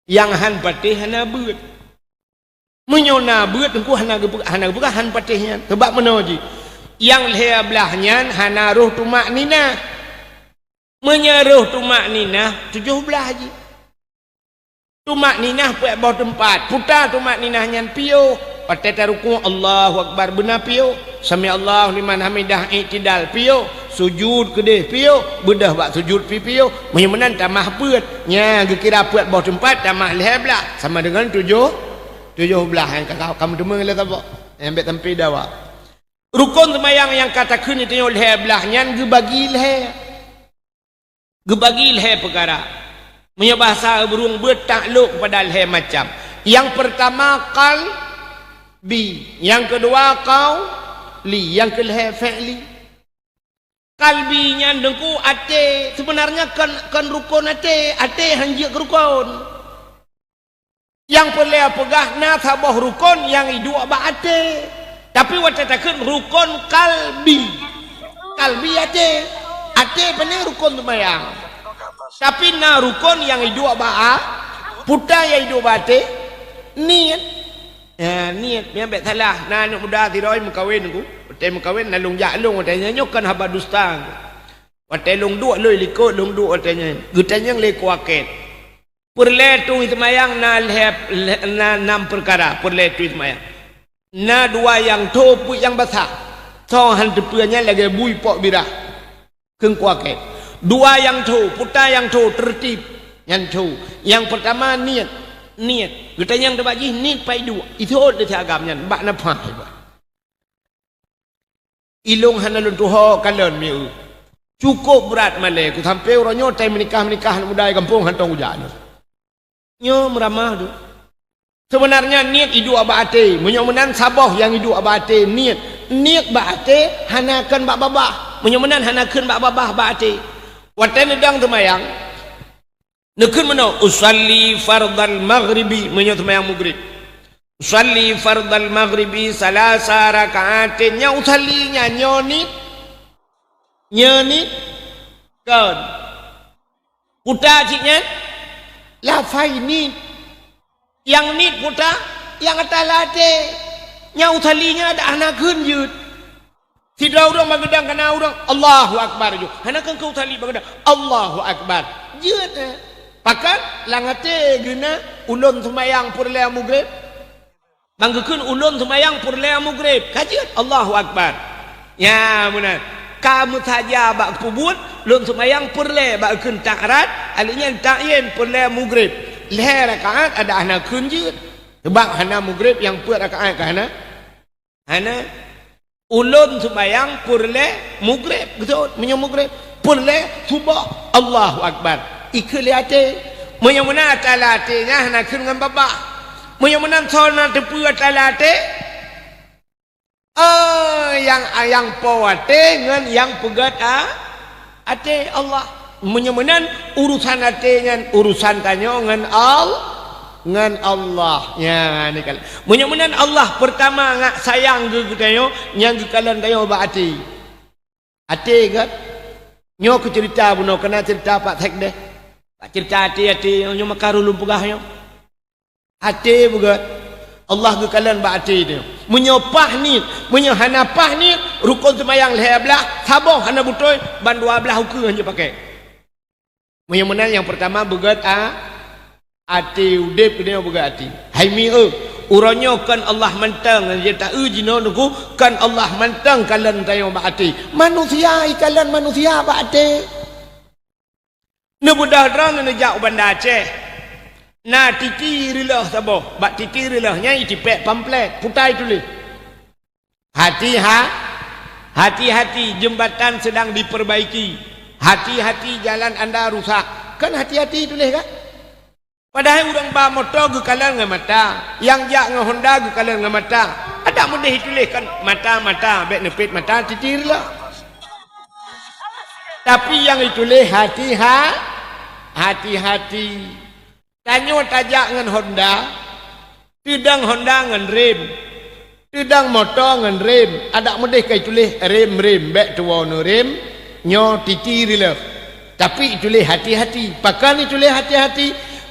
Yang han peti hana beut. Menyona beut engku hana pegah han petihnya. Sebab mana ji? Yang leh belahnya hana ruh tumak nina. Menyeruh tumak nina 17 ji. Tumak nina puak bawah tempat. Putar tumak nina nyan pio. Pada taruku Allahu Akbar benar pio. Sami Allah liman hamidah i'tidal pio. Sujud kedeh pio. Bedah bak sujud pio. Mudah-mudahan tamah beut. Nya kira puat bawah tempat tamah leher belah. Sama dengan 17 yang kamu demang lah tak apa. Yang ambil tempi dawa. Rukun semayang yang katakan itu leher belah nyan gebagi leher. Gebagi leher perkara. Punya bahasa burung bertakluk kepada leher macam. Yang pertama qalbi, yang kedua qauli, yang kelih fi'li. Kalbinya dengku ate, sebenarnya kan rukun ate hanjik rukun. Yang pelih pegah na sabah rukun yang idua ba ate. Tapi watatakeun rukun kalbi. Kalbi ate benar rukun sembahyang. Tapi na rukun yang idua ba puta yang idua ba ate niat. Ya, niat yang bet salah. Nah, anak muda tiroi mukawin aku. Watai mukawin nalung jaklung watainya nyokan haba dusta. Watai long dua loi likut long dua watainya. Gutanya le kuaket. Perle tu itmayang na na 6 perkara. Perle tu itmayang. Na 2 yang topu yang basah. Tong han tepuanya lagi bui pok birah. Keng kuaket. 2 yang tu, puta yang tu tertib. Yang tu. Yang pertama niat. Kita yang dapat ji niat pai dua. Itu dia agamnya. Bak napa iba. Ilung hanalun tuho kalon miu. Cukup berat malai. Ku sampai orang nyotai menikah muda kampung hantong hujan. Nyo meramah tu. Sebenarnya niat hidup abate. Menyomenan sabah yang hidup abate niat. Niat abate hanakan bak babah. Menyomenan hanakan bak babah abate. Watai nedang temayang. Nekun mana usalli fardal maghribi menyot mayang maghrib. Usalli fardal maghribi salasa rakaatin nya usallinya nyonit kan puta ciknya la fai nit yang nit puta yang atalate nya usallinya ada anak gunjut tidak orang magedang kana orang Allahu akbar ju hanakan kau usalli bagedang Allahu akbar jeut pakat langate guna ulun semayang purlea maghrib. Manggekeun ulun semayang purlea maghrib. Kajian Allahu Akbar. Ya benar. Kamu saja bak pubut ulun semayang purlea bak keun takrat, alinya ta'yin purlea maghrib. Leher rakaat ada anak kunjut. Sebab hana maghrib yang puat rakaat kana. Hana ulun semayang purlea maghrib. Betul, menyang maghrib. Purlea subah Allahu Akbar. Ikeliate menyamuna talate nya hana keun ngan babah menyamuna sona tepu talate yang pawate ngan yang pegat ate Allah menyemenan urusan ate ngan urusan tanyo ngan Allah ya ni kal menyemenan Allah pertama ngak sayang ge tayo nyang ge kalan tayo ba ate gat nyo ke cerita buno kena cerita Pak Tek deh Pak cerita ate nyo makaru lumpugah nyo ate bugat Allah ge kalan ba ate dia menyopah ni menyohanapah ni rukun semayang leher belah saboh hana butoy ban 12 ukur hanya pakai menyemenan yang pertama begat ati udip dia begat ati hai mi uronyo kan Allah mantang dia tak jino nuku kan Allah mantang kalan tayo ba ati manusia ikalan manusia ba ati ne budah drang ne jak bandar Aceh na titi rilah saboh bak titi rilahnya itipek pamflet putai tulis hati-hati jembatan sedang diperbaiki hati-hati jalan anda rusak kan hati-hati tulis kan padahal orang bawa motor ke kalan dengan mata yang jak dengan Honda ke kalan dengan mata ada mudah tulis kan mata bek nepit mata titi rilah tapi yang ditulis hati-hati tanyo tajak dengan Honda tidang Honda dengan rem tidang motor dengan rem ada mudah kai tulis rem bek tuwa no rem nyo titi rila tapi tulis hati-hati pakan tulis hati-hati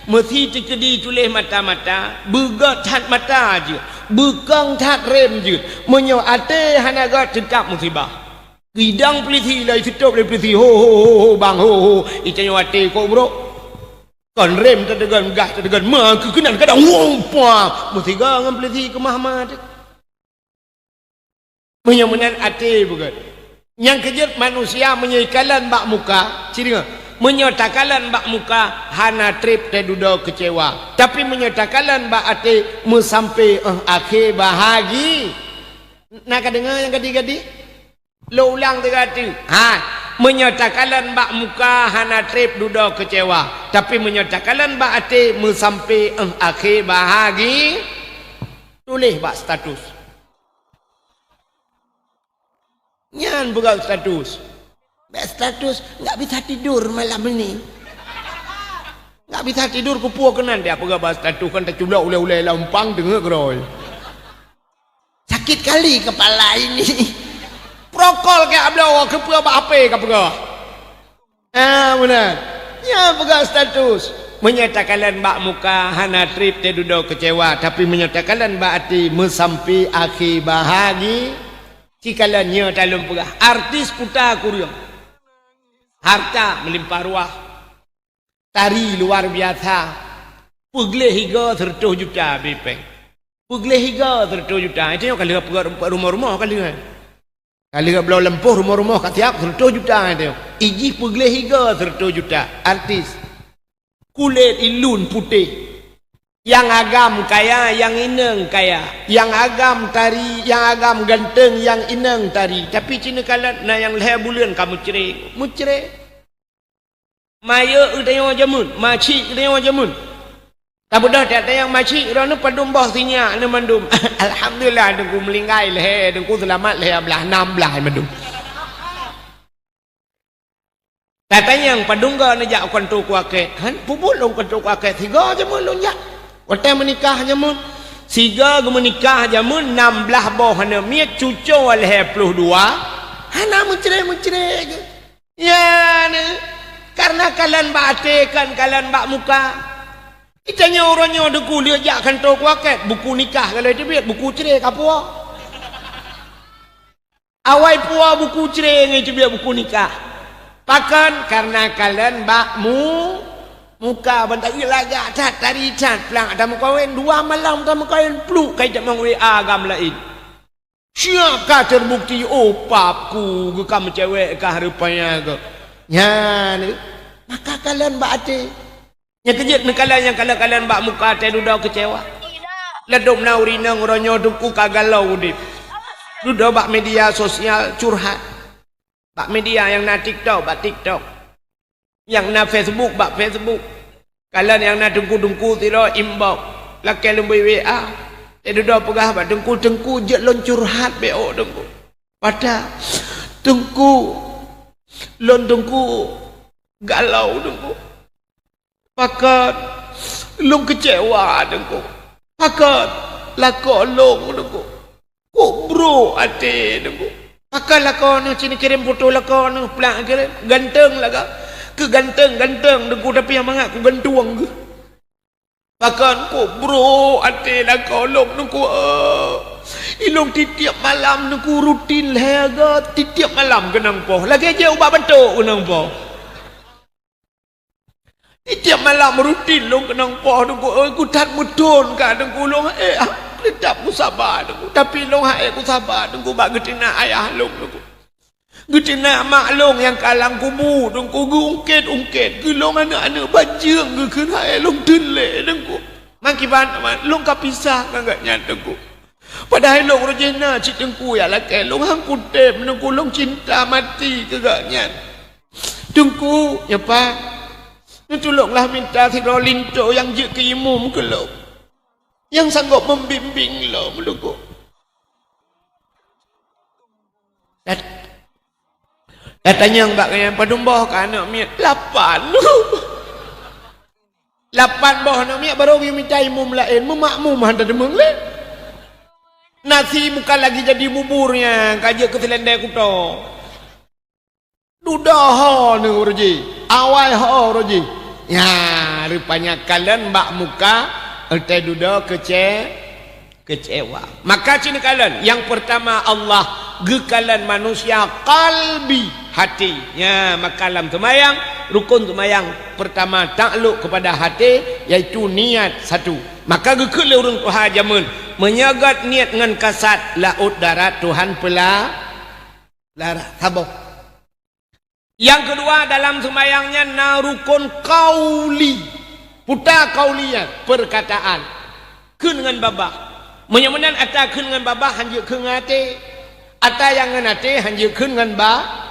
mesti tikedi tulis mata-mata begat hat mata je bekang hat rem je menyo ate hanaga cekap musibah gidang peliti lai tutup lai peliti ho bang ho itanyo ate ko bro kan rem terdegan gas terdegan mak kekenan kadang wompa mesti gangan peliti ke mahmad menyemenan ate bukan yang kejut manusia menyikalan bak muka ciri menyatakan bak muka hana trip te dudo kecewa tapi menyatakan bak ate sampai akhir bahagi nak dengar yang gadi-gadi lo ulang tegati menyatakan bak muka hana trip dudo kecewa tapi menyatakan bak ate sampai akhir bahagi tulis bak status nyan buka status bak status nggak bisa tidur malam ini nggak bisa tidur kupu kenan dia apa bak status kan tak cula ulai lampang dengar keroi sakit kali kepala ini prokol ke ablaw ke apa ke apa benar ya buka status menyatakan bak muka hana trip te dudo kecewa tapi menyatakan bak ati sampai akhir bahagi cikalannya dalam pegah artis putar kuriang harta melimpah ruah tari luar biasa pugle higa 100 juta bepeng pugle higa 100 juta itu yang kali rumah-rumah kali belau lempuh rumah-rumah kat tiap 100 juta itu iji pugle higa 100 juta artis kulit ilun putih yang agam kaya, yang ineng kaya, yang agam tari, yang agam ganteng, yang ineng tari. Tapi cina kalat na yang leher bulan kamu mucere. Maya udah jamun, macik udah jamun. Tak bodoh tak yang macik rana padum bah sinya na mandum. Alhamdulillah dengku melingkai leher, dengku selamat leher belah 16 mandum. Katanya yang padungga na jak kantor kuaket, kan puput long kantor kuaket 3 jamun lonjak. Waktu menikah jamun siga menikah jamun 16 boh hana miat cucu oleh 22 hana mencere ya ne karena kalian batekan kalian bak muka itanya orangnya deku dia jak kantor kuaket buku nikah kalau dia biar buku cerai kapua awai pua buku cerai ngai biar buku nikah pakan karena kalian bak muka bantai laga tat tari tat pelang ada mukawin 2 malam ada mukawin peluk kai tak mau WA agam lain siapkah terbukti papku ke kamu cewek kah rupanya ke ya ni maka kalian bak ate yang kejut yang kalian bak muka ate duda kecewa ledom naurina ngoronyo duku kagalau udip duda bak media sosial curhat bak media yang na TikTok bak TikTok yang na Facebook bak Facebook kalian yang na dengku-dengku tiro inbox laki lembu WA Duduk pegah ba tengku je lon curhat beo tengku. Pada tengku lon tengku galau tengku. Pakat lon kecewa tengku. Pakat lako long tengku. Bro ate tengku. Pakat lako ni sini kirim foto lako ni pelak kirim ganteng laga. Ke ganteng tengku tapi yang mangak ku gantuang ke. Bahkan ku bro ate lah kolong nuku ilong titiap malam nuku rutin lega titiap malam kenang po lagi aja ubah bentuk kenang po titiap malam rutin long kenang po nuku ku tak mutun ka nuku long ledak ku sabar nuku tapi long hae ku sabar nuku bak getina ayah long nuku getina mak long yang kalang kubu nuku ungket gelong anak-anak bajang ke kena long tenle nuku makiban long kapisah kagaknya nuku padahal long rojena cik tengku ya lah ke long hang kutem nuku long cinta mati kagaknya tengku ya pak tolonglah minta si Rolinto yang je ke imum ke lo yang sanggup membimbing lo nuku katanya mbak kaya padumbah ka anak miat 8 boh anak miat baru pergi minta imum lain memakmum hantar demeng le nasi bukan lagi jadi buburnya kaja ke selendai kuto dudah ho ni roji awal ho roji ya rupanya kalian mbak muka ente dudah kecewa maka sini kalian yang pertama Allah gekalan manusia kalbi hati ya makalam tumayang rukun tumayang pertama takluk kepada hati iaitu niat satu maka gekele urang Tuhan jamun menyagat niat dengan kasat laut darat Tuhan pela lara sabar yang kedua dalam tumayangnya na rukun kauli putar kaulinya perkataan keun dengan babah menyamunan ata keun dengan babah hanjeu keun hati ata yang nganate hanjeu keun ngan babah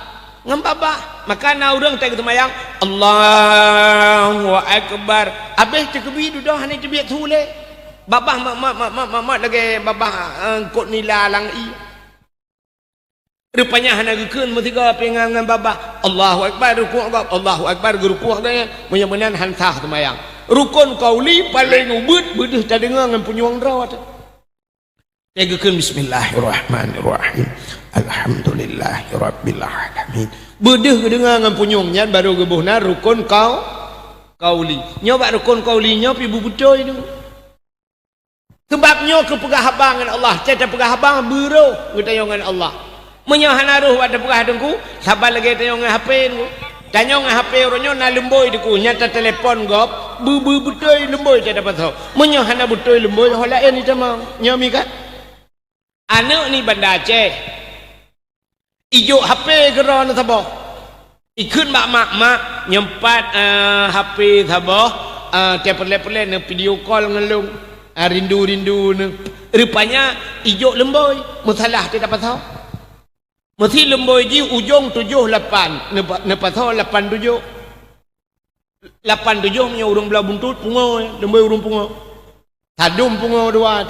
maka na urang teh tumayang Allahu akbar abeh tekbi dudah hani tebiat hule babah mak lagi babah kot nila lang i rupanya hana gekeun mutiga pengang ngan babah Allahu akbar rukuk Allahu akbar rukuk dah menyamunan hansah tumayang rukun qauli paling ubud beudeuh tadenga ngan punyuang rawat tegekeun bismillahirrahmanirrahim alhamdulillahirabbil alamin beudeuh kedengar ngan punyungnya baru gebuhna rukun qauli nyoba rukun qaulinya pi bubutoi tu sebabnya kepegah habang dengan Allah cata pegah habang bero ngetayangan Allah menyahana ruh ada pegah dengku sabar lagi tayangan HP tu tayangan HP orangnya na lemboi deku nyata telefon gop butoi lemboi cata pasal menyahana butoi lemboi holaen ni tamang nyami kan anak ni Banda Aceh ijo HP geron sabah ikut mak nyempat HP sabah tiap perle-perle ne video call ngelung rindu ne rupanya ijo lemboi masalah tidak pasal mesti lemboi ji ujung 78 ne pasal 87 nya urang belah buntut pungo lemboi urang pungo sadum pungo dua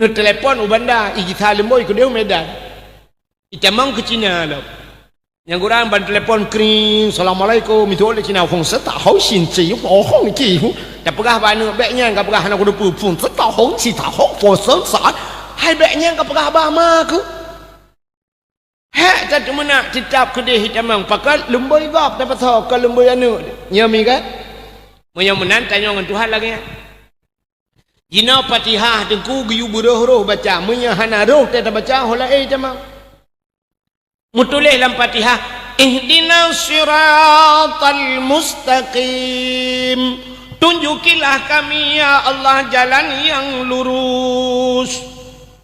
ne telepon ubanda igi lemboi ke dia Medan itamang ke Cina lah yang kurang ban telepon kring assalamualaikum itu oleh Cina hong seta hao xin ji ho hong ji tak pegah ban beknya enggak pegah anak kudu pun seta hong ji ta ho fo sen sa hai beknya enggak pegah ba ma ke ha tak mana tetap ke dia itamang pakai lemboi gap dapat tahu ke lemboi anu nyami kan menyamunan tanya dengan Tuhan lagi jina Fatihah dengku giyu beroh baca menyahana roh tak baca hola tamang mutulih dalam Fatihah ihdinas siratal mustaqim tunjukilah kami ya Allah jalan yang lurus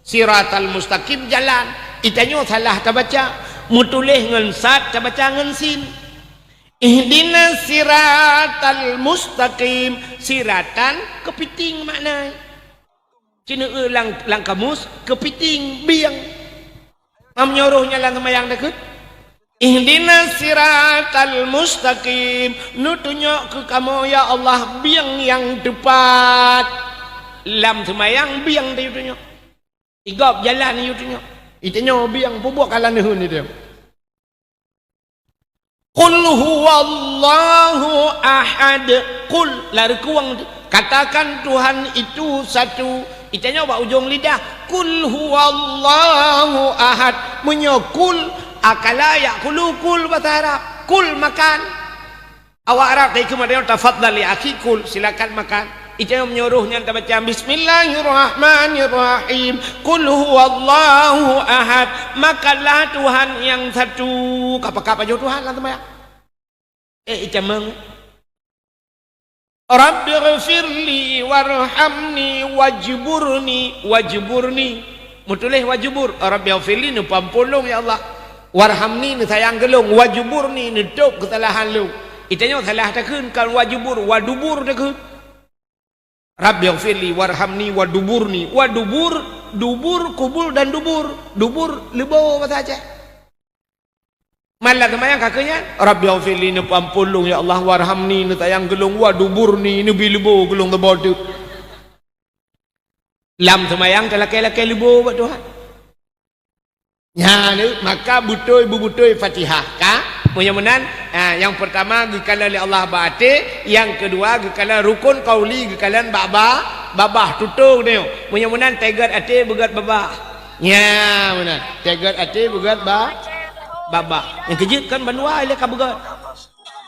siratal mustaqim jalan itanyo salah tak baca mutulih ngan sat tak baca ngan sin ihdinas siratal mustaqim siratan kepiting makna cina lang kamus kepiting biang am nyuruhnya lang kemayang dekut ihdinas siratal mustaqim nu tunjuk ke kamu ya Allah biang yang tepat lam semayang biang dia tu nyo. Igap jalan ni tu nyo. Itu nyo biang bubuak kalan ni hun dia. Qul huwallahu ahad. Qul lari kuang katakan Tuhan itu satu. Itu nyo buat ujung lidah. Qul huwallahu ahad. Menyokul akala yakulu kul bahasa Arab. Kul makan. Awak Arab dia kemudian tafadhal li akhi kul, silakan makan. Itu yang menyuruhnya kita baca Bismillahirrahmanirrahim. Qul huwallahu ahad. Makanlah Tuhan yang satu. Apa-apa jo Tuhan lah teman. Itu meng. Rabbighfirli warhamni wajburni. Mutulih wajbur. Rabbighfirli nu pampulung ya Allah. Warhamni nu sayang gelung. Wajburni nu duk kesalahan lu. Itu nya salah takun kalau wajbur wadubur takun. Rabbighfirli warhamni waduburni. Dubur kubul dan dubur lebau bahasa Aceh. Malah kemayang kakaknya Rabbighfirli nu pampulung ya Allah warhamni nu tayang gelung waduburni nu bilebo gelung lebau tu. Lam semayang kelaki-laki lebau buat Tuhan. Ya ni maka butoi Fatihah ka mudah-mudahan yang pertama gekala oleh Allah ba'ate, yang kedua gekala rukun qauli gekalan babah tutung dia. Mudah-mudahan tegat ate begat babah. Ya benar. Tegat ate begat babah. Yang kejut kan banua ile ka begat.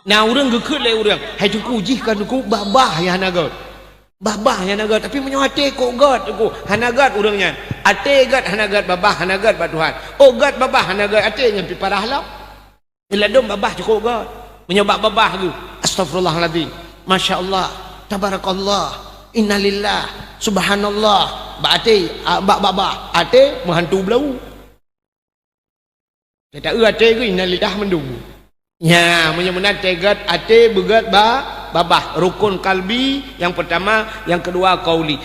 Nah urang gekeut le urang. Hai tuku jihkan tuku babah ya hanagat. Babah ya hanagat tapi menyo ate kok gat tuku. Hanagat urangnya. Ate gat hanagat babah hanagat ba Tuhan. Oh gat babah hanagat ate nyampi parah lah. Bila dom babah cukup God menyebab babah tu astagfirullahaladzim, masya Allah, tabarakallah, innalillah, subhanallah, ba'ate babah ate menghantu belau kita ate ke innalillah mendung ya menyebabkan tegat ate begat babah rukun kalbi yang pertama, yang kedua qauli.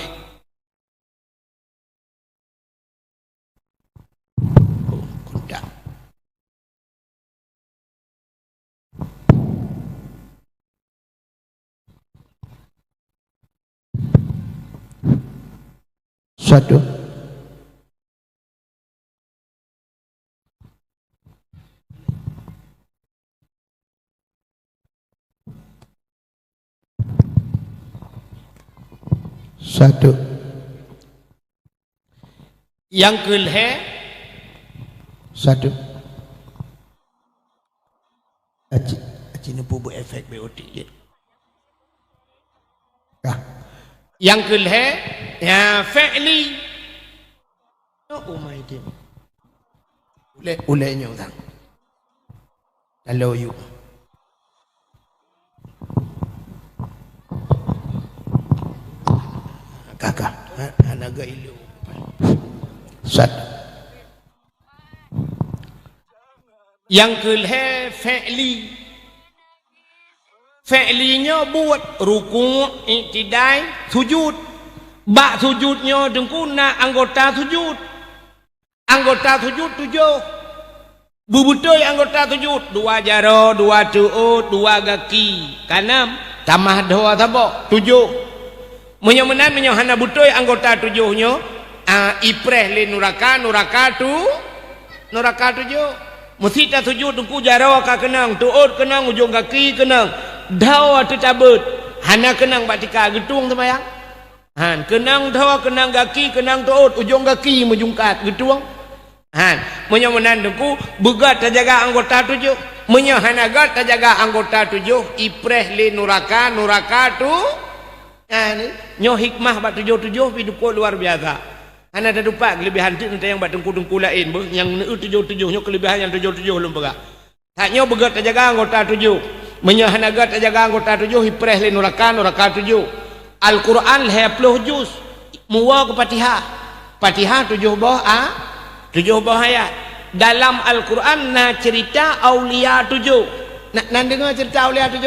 Satu. Satu. Yang kelhe. Satu. Aci nupu bu efek BOT je. Yang kelhe ya fi'li. Oh my god. Ulenya orang. Kalau you. Kakak, anaga ilu. Satu. Yang kelhe fi'li. Fi'linya buat ruku', i'tidal, sujud. Bak sujudnya dengkuna anggota sujud. Anggota sujud 7. Bubutoi anggota sujud 2 jaro, 2 tuut, 2 kaki. Kanam tambah 2 tabok 7. Menyo-menan menyo hana butoi anggota 7-nya ipreh le nuraka tu nuraka 7. Mesti ta sujud dengku jaro ka kenang, tuut kenang, ujung kaki kenang. Dawa tu cabut hana kenang batika getung temayang han kenang dawa kenang kaki kenang tuut ujung kaki mejungkat getung han menyomenan deku begat terjaga anggota 7 menyo hana gat terjaga anggota 7 ipreh li nuraka tu han nyo hikmah bat 7 hidup luar biasa hana ada dupa kelebihan tu yang bat dengku lain yang 7 nyo kelebihan yang 7 lembega haknyo begat terjaga anggota 7 menyahanaga terjaga anggota 7 hipreh li nuraka 7. Al-Quran 20 juz muwa ke Fatihah 7 buah ayat. Dalam Al-Quran na cerita aulia 7. Nak dengar cerita aulia 7?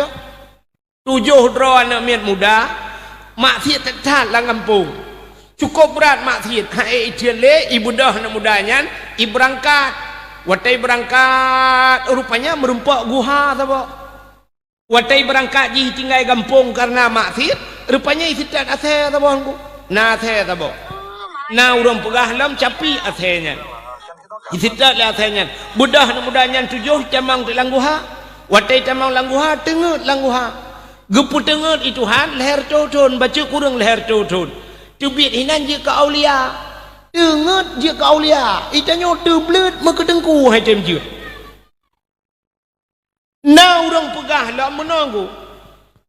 7 dro anak miat muda maksiat tetat lang kampung. Cukup berat maksiat. Hai itiale ibu dah anak mudanya iberangkat. Watai berangkat rupanya merumpak guha apa? Watai berangkat ji tinggal kampung karena maksiat, rupanya isitan asal tabahku. na the tabo na urang pegah lam capi athenya isitat le athenya budah na mudanya 7 camang te langguha watai camang langguha tengut langguha gepu tengut ituhan leher toton baca kurang leher toton tubit hinan je ka aulia tengut je ka aulia itanyo teblet maka tengku hai tem je na urang pegah lam menunggu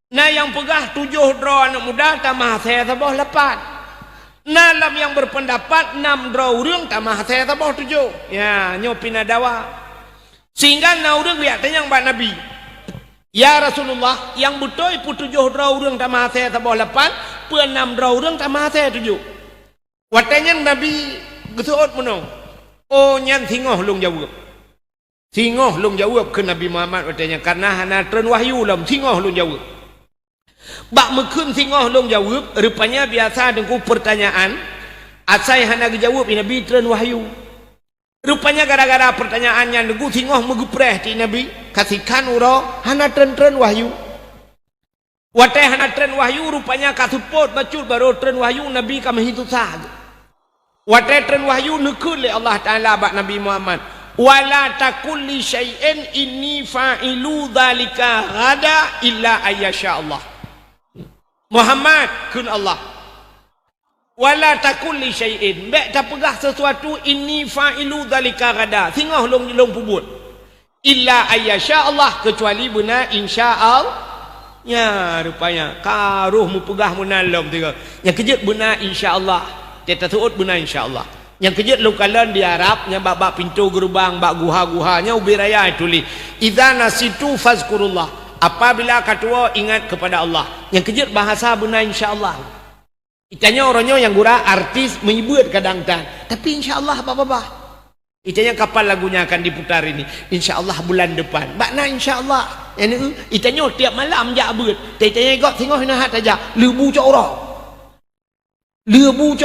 na yang pegah 7 draw anak muda tamah saya tabah 8 na lam yang berpendapat 6 draw urang tamah saya tabah 7 ya nyo pinadawa sehingga na urang lihat yang mbak Nabi ya Rasulullah yang betul pu 7 draw urang tamah saya tabah 8 pu 6 draw urang tamah saya 7 watanya Nabi gesuot menong oh nyan thingoh lung jawab thingoh lung jawab ke Nabi Muhammad watanya karena hana tren wahyu lam thingoh lung jawab bak mekun singoh long jawab rupanya biasa dengku pertanyaan asai hana jawab Nabi tren wahyu rupanya gara-gara pertanyaannya dengku singoh megupreh ti Nabi kasihkan uro hana tren wahyu watai hana tren wahyu rupanya kasupot bacul baru tren wahyu Nabi kami hitu sah watai tren wahyu nekun le Allah Ta'ala bak Nabi Muhammad wala takul li syai'in inni fa'ilu dhalika ghada illa ayyasha Allah Muhammad kun Allah wala takul li syai'in bek tak pegah sesuatu ini fa'ilu dzalika gada singoh long pubut illa ayyasha Allah kecuali benar insyaallah ya rupanya karuh mu pegah munalom tiga yang kejut benar insyaallah teta tuut benar insyaallah yang kejut lu kalan di Arab nya bak pintu gerbang bak guha-guhanya ubi raya tulis idza nasitu fazkurullah apabila katua ingat kepada Allah yang kejut bahasa benar insyaallah itanya orangnya yang gura artis menyebut kadang-kadang tapi insyaallah apa-apa itanya kapan lagunya akan diputar ini insyaallah bulan depan makna insyaallah yani itanya tiap malam jak beut itanya gok tengok hina hat aja lebu cak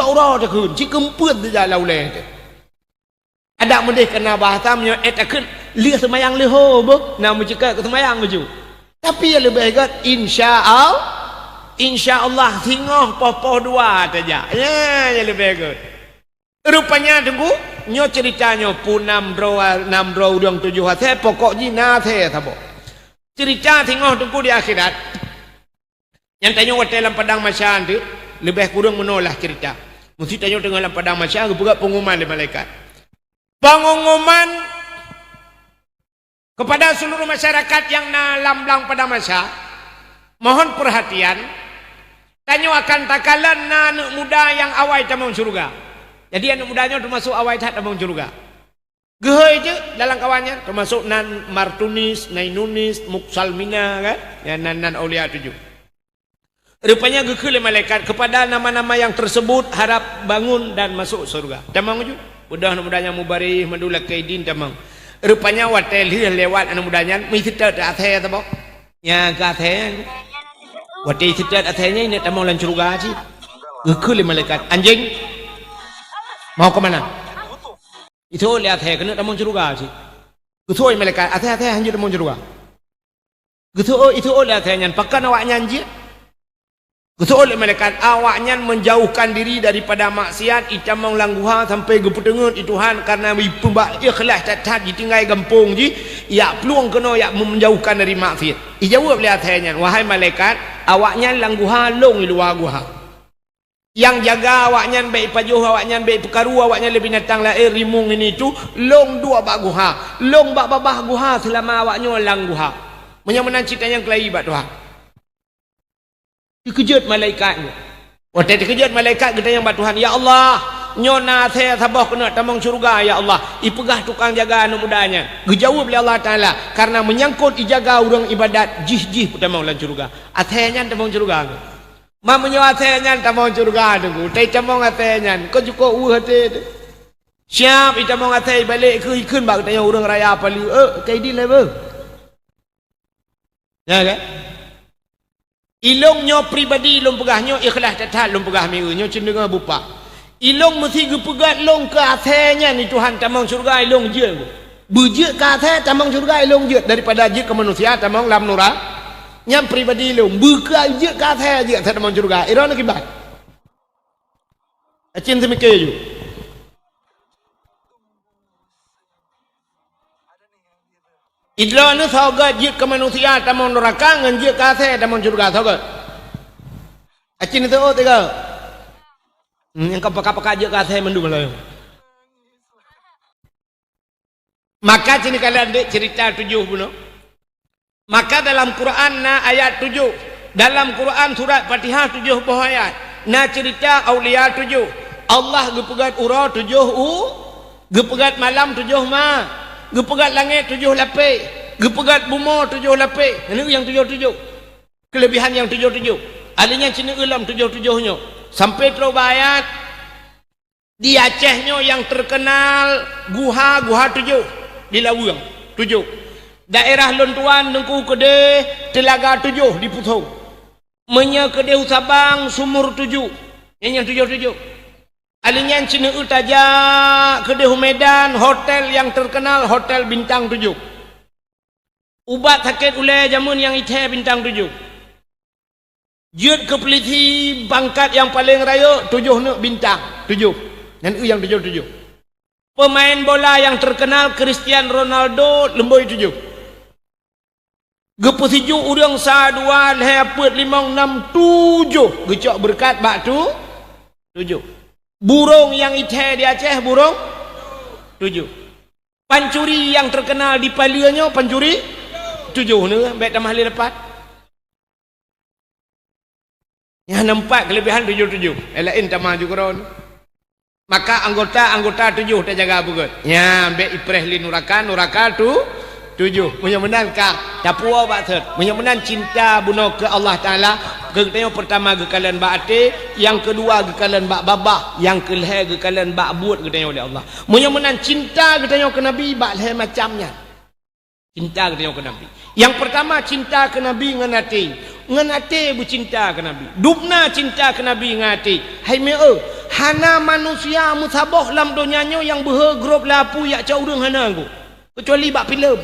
ora tak kun ci kemput dia lauleh tu ada mendeh kena bahasa menyo etakun lihat semayang leho bo nama cakap semayang baju tapi yang lebih baik insyaallah singoh popoh dua saja ya yang lebih baik rupanya tunggu nyo ceritanya pun 6 draw udang 7 hati pokok jina the sabo cerita singoh tunggu di akhirat yang tanya waktu dalam padang masyarakat tu lebih kurang menolak cerita mesti tanya dengan dalam padang masyarakat buka pengumuman di malaikat pengumuman kepada seluruh masyarakat yang nalam pada masa mohon perhatian tanya akan takalan anak muda yang awal tamang surga jadi anak mudanya termasuk awal tamang surga gehoi je dalam kawannya termasuk nan Martunis Nainunis Muksalmina kan ya nan aulia 7 rupanya gekele malaikat kepada nama-nama yang tersebut harap bangun dan masuk surga tamang ju mudah mudanya mubarih madulak kaidin tamang rupanya watel lewat anak mudanya mesti tak athe tabo ya ka athe watel sitat athenya ini tamang lan surga sih gekele malaikat anjing mau ke mana itu le athe kena tamang surga sih getoi malaikat athe anjing tamang surga getoi itu le athenya pakan awaknya anjing getoi oleh malaikat awaknya menjauhkan diri daripada maksiat icamang langguha sampai gepetengut ituhan karena pembak ikhlas tak ditinggal gampung ji ya peluang kena ya menjauhkan dari maksiat dijawab oleh athenya wahai malaikat awaknya langguha long di luar guha yang jaga awaknya baik pajuh awaknya baik perkaru awaknya lebih binatang lain rimung ini tu long 2 bak guha long bak babah guha selama awaknya lang guha menyamanan cerita yang kelahi bak Tuhan dikejut malaikat waktu dikejut malaikat kita yang bat Tuhan ya Allah nyona saya sabah kena tamang syurga ya Allah ipegah tukang jaga anak mudanya dijawab oleh Allah Ta'ala karena menyangkut ijaga orang ibadat jih tamang lan syurga athenya tamang syurga mamanya athenya tamang syurga tu tai tamang athenya kau cukup hati siap itamang athai balik ke ikun bak tanya orang raya pali kai di level ya kan ilong nyo pribadi ilong pegah nyo ikhlas tetap ilong pegah miru nyo cenderung bupa ilong mesti gepegat long ke athenya ni Tuhan tamang surga ilong je bujut ke athenya tamang surga ilong je daripada je ke manusia tamang lam nura nyam pribadi ilong buka je ke athenya je tamang surga iron akibat Acin semikir je. Idra ni saugat jik ke manusia tamon neraka ngan jik kasih tamon surga saugat. Acin itu tiga. Yang kapak-kapak jik kasih mendu malah. Maka sini kalian cerita 7 bunuh. Maka dalam Quran na ayat 7. Dalam Quran surat Fatihah 7 buah ayat. Na cerita aulia 7. Allah gepegat ura 7 gepegat malam 7 ma. Gepegat langit 7 lapis, gepegat bumi 7 lapis. Ini yang 7-7. Kelebihan yang 7-7. Adanya cina ulam 7-7-nya. Sampai terus ayat di Acehnya yang terkenal guha 7 di Lawang 7. Daerah Lontuan Dengku Kedeh Telaga 7 di Puthong. Menya Kedeh Sabang Sumur 7. Yang 7-7. Alinyan Cina Utaja Kedeh Medan hotel yang terkenal hotel bintang 7. Ubat sakit ulai jamun yang iteh bintang 7. Jut ke Peliti Bangkat yang paling raya 7 nak bintang 7. Dan yang 7-7. Pemain bola yang terkenal Cristiano Ronaldo lemboi 7. Gepusiju urang sa 2 leh 4 5 6 7. Gecok berkat bak tu 7. Burung yang iteh di Aceh burung 7. Pancuri yang terkenal di Palianya pancuri 7 ni baik tambah lepas. Yang nampak kelebihan 7-7. Lain tambah juga ron. Maka anggota 7 tak jaga bukan. Ya baik ipreh li nuraka tu 7. Mudah-mudahan kak tapua bakset. Mudah-mudahan cinta bunuh ke Allah Taala. Yang pertama kekalian bak ate, yang kedua kekalian bak babah, yang kelih kekalian bak buat katanya oleh Allah. Mudah-mudahan cinta katanya ke Nabi bak leh macamnya. Cinta katanya ke Nabi. Yang pertama cinta ke Nabi ngan ate. Ngan ate bu cinta ke Nabi. Dubna cinta ke Nabi ngan ate. Hai me hana manusia musabah lam donyanya yang bergrup lapu yak cau urang hana aku. Kecuali bak filem.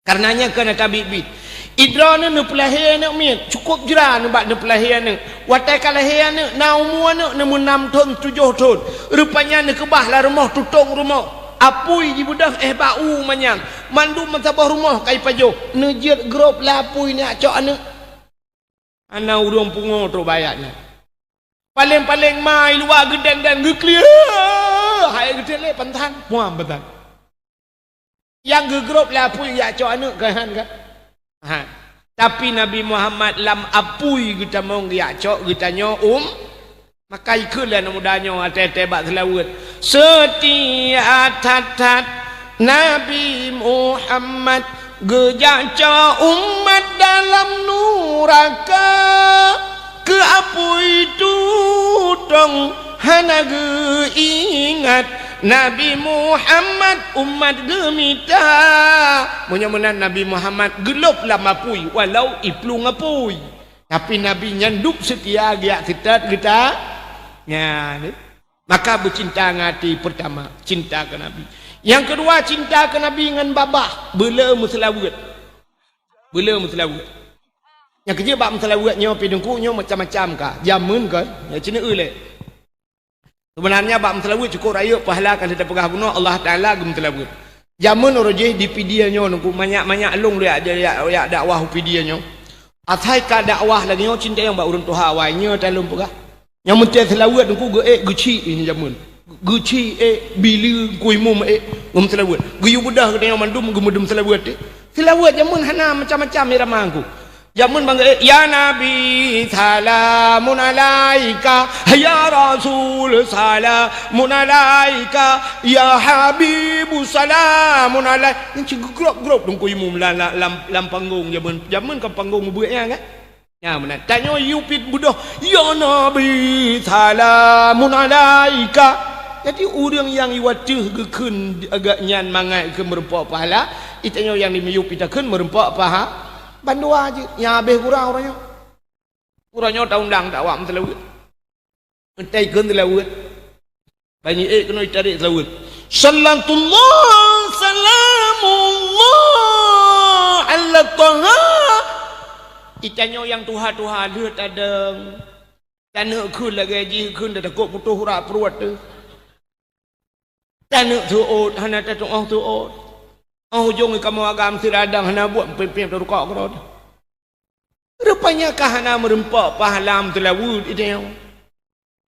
Karenanya kena tabibit. Idra ni pelahir nak mit cukup jera ni bak ni pelahir ni watai kalahir ni na umur ni 6 tahun 7 tahun rupanya ni kebah lah rumah tutung rumah apui di budak bau manyang mandu mentabah rumah kai pajo nejet grup lah apui ni acok ni ana urang pungo tu bayarnya paling-paling mai luar gedan dan clear hai gede le pantan muam betan yang gegrup lah apui ya acok ni kan kan. Ha. Tapi Nabi Muhammad lam apui kita mau giak cok kita nyo maka ikulah mudanya ate-ate bak selawat setia tatat Nabi Muhammad gejaca umat dalam nuraka ke apui tutong hana ingat Nabi Muhammad umat gemita mudah-mudahan Nabi Muhammad gelap lah mapui walau iplu ngapui tapi Nabi nyanduk setia giak kita ya ni. Maka bercinta ngati pertama cinta ke Nabi yang kedua cinta ke Nabi dengan babah bela muslawat yang kerja bab muslawatnya pidungkunya macam-macam kah jamun kan ya cina ulek. Sebenarnya bak mentelawut cukup raya pahala kalau kita pegah bunuh Allah Ta'ala gem telawut. Jamun rojih di pidianya nunggu banyak-banyak long dia ada dakwah pidianya. Atai ka dakwah lagi nyo cinta yang bak urun tuha wainya talum pegah. Yang mentel telawut nunggu geci ini jamun. Geci bili kuimum gem telawut. Guyu budah katanya mandum gemudum telawut. Telawut jamun hana macam-macam irama aku. Jamun bangga ya Nabi salamun alaika ya Rasul salamun alaika ya Habibu salamun alaika ini grup dong imum lam panggung jamun ke panggung buatnya kan ya mana tanya yupit budah ya Nabi salamun alaika jadi orang yang iwatuh gekun agak nyan mangai ke merempak pahala itanya yang dimiyupitakan merempak pahala bandu aja yang habis kurang orangnya tak undang tak awak mentelawut mentai kan telawut banyak kena ditarik telawut sallallahu salamullah ala taha itanya yang tuha-tuha lihat adang Tak nak kun lagi haji kun dah takut putus urat perut tu. Tak nak tuut hana tak tuut. Hujung kamu agam siradang hana buat pimpin terukak kerod. Rupanya kah hana merempak pahala telawud itu yang.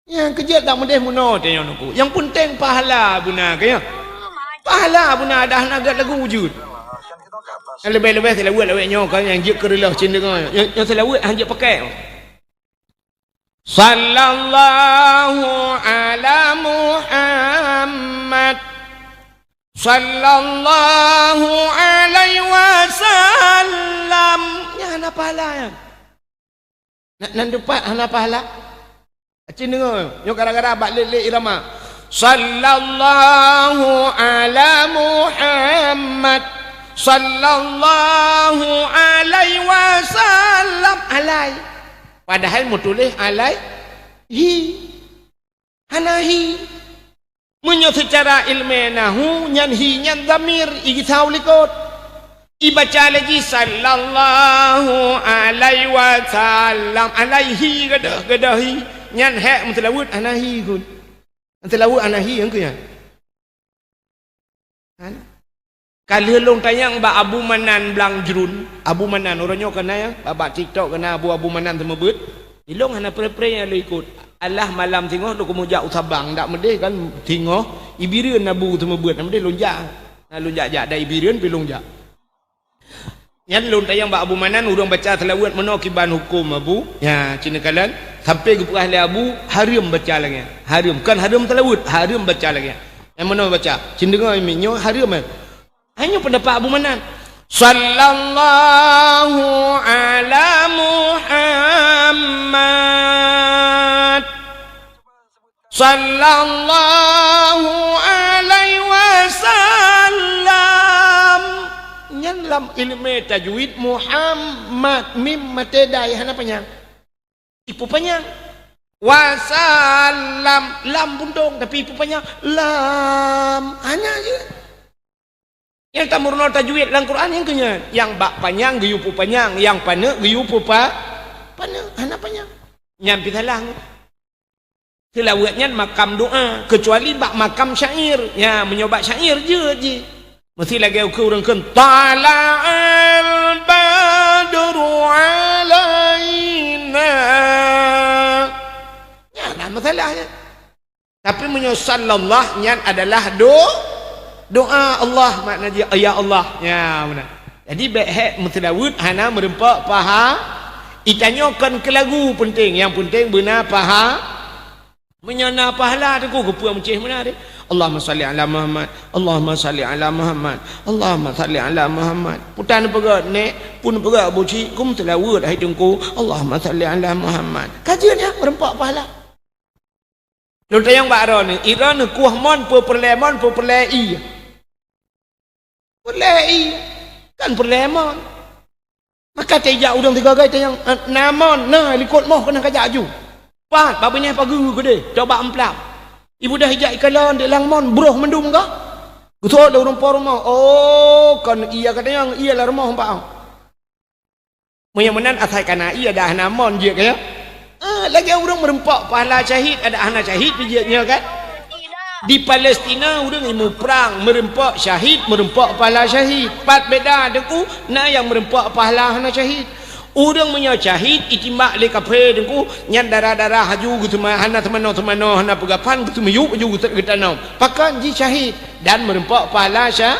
Yang kejap tak mendeh muno tu yang aku. Yang penting pahala buna kaya. Pahala buna dah nak lagu wujud. Lebih-lebih selawat lawaknya kan yang jik kerelah cinta kan. Yang selawat hanya pakai. Sallallahu ala Muhammad sallallahu alaihi wasallam. Ya hana pahala ya. Nak dapat hana pahala. Acin dengar. Yo gara-gara balik irama. Sallallahu ala Muhammad sallallahu alaihi wasallam. Alai. Padahal mu tulis alai hana hi. Menyo secara ilmu nahu nyan hi nyan dhamir igi tahu likot. Ibaca lagi sallallahu alaihi wasallam. Alaihi gadah hi. Nyan hak mentelawut anahi kun. Mentelawut anahi yang kuya. Kali long tayang ba Abu Manan belang jerun. Abu Manan orangnya kena ya. Ba TikTok kena Abu Manan semebut. Ilong hana pre-pre yang lu ikut. Allah malam tengok lu kemujak usabang dak medeh kan tengok ibireun nabu semebut medeh lonjak. Nah lonjak jak dai ibireun pi lonjak. Nyan long tayang ba Abu Manan urang baca selawat meno kiban hukum Abu. Ya cina kalan sampai ke ahli Abu haram baca lagi. Haram kan haram selawat, haram baca lagi. Yang mana baca? Cina dengar minyo haram. Hanya pendapat Abu Manan. Sallallahu ala Muhammad sallallahu alaihi wasallam. Yang dalam ilmu tajwid Muhammad mim mate dai hana panjang. Ipu panjang. Wasallam lam bundung tapi ipu panjang lam hanya je. Yang tak murno tajwid dalam Quran yang kenya. Yang bak panjang geyupu panjang, yang pana geyupu pana hana panjang. Nyampi salah. Selawatnya makam doa kecuali bak makam syair. Ya menyobat syair je. Mesti lagi aku orang kan tala'al badru alaina. Ya lah masalahnya. Tapi menyusallallahnya adalah doa Allah maknanya ya Allah. Ya benar. Jadi baik mutlawud hana merempak paha. Itanyakan ke lagu penting. Yang penting benar paha. Menyana pahala tu ku kepuang mencih mana dia. Allahumma salli ala Muhammad. Allahumma salli ala Muhammad. Allahumma salli ala Muhammad. Putan pegat nek pun pegat buci kum telawud hai tungku. Allahumma salli ala Muhammad. Kajian dia merempak pahala. Lu tayang bakra ni, ira ni kuah mon perlemon perlei. Perlei kan perlemon. Maka tejak udang tiga gai tayang namon nah likut moh kena kajak aju. Pat babanya pagu gede, coba emplak. Ibu dah hijak ikalan di langmon buruh mendum kah? Betul dah rumah rumah. Oh, kan iya katanya iya lah rumah mbak. Menyamanan asal kana iya dah namon je kaya. Lagi orang merempak pahala syahid ada anak syahid pijatnya kan? Di Palestina orang ilmu perang merempak syahid, merempak pahala syahid. Pat beda deku na yang merempak pahala anak syahid. Orang punya syahid itimak le kafe dengku nyan darah-darah haju gitu hana temano hana pegapan gitu meyuk juga getanau. Pakan ji syahid dan merempak pahala syah.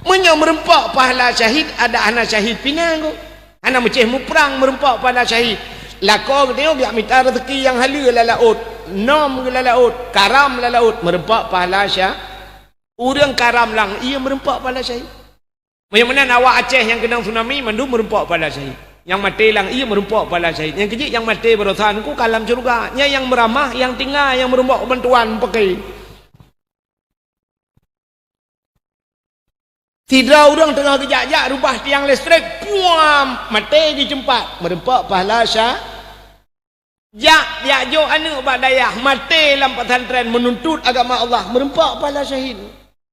Menyo merempak pahala syahid ada anak syahid pinang ko. Hana meceh mu perang merempak pahala syahid. Lako dia biak minta rezeki yang halal lalaut. Nom lalaut, karam lalaut merempak pahala syah. Orang karam lang ia merempak pahala syahid. Macam mana awak Aceh yang kena tsunami mandu merempak pahala syahid. Yang mati lang ia merempak pahala syahid. Yang kecil yang mati berosan ku kalam syurga. Yang meramah, yang tinggal, yang merempak bantuan pakai. Tidak orang tengah kejak-jak rubah tiang listrik, puam mati di tempat merempak pahala syah. Jak dia jo anu bak dayah mati dalam pesantren menuntut agama Allah merempak pahala syahid.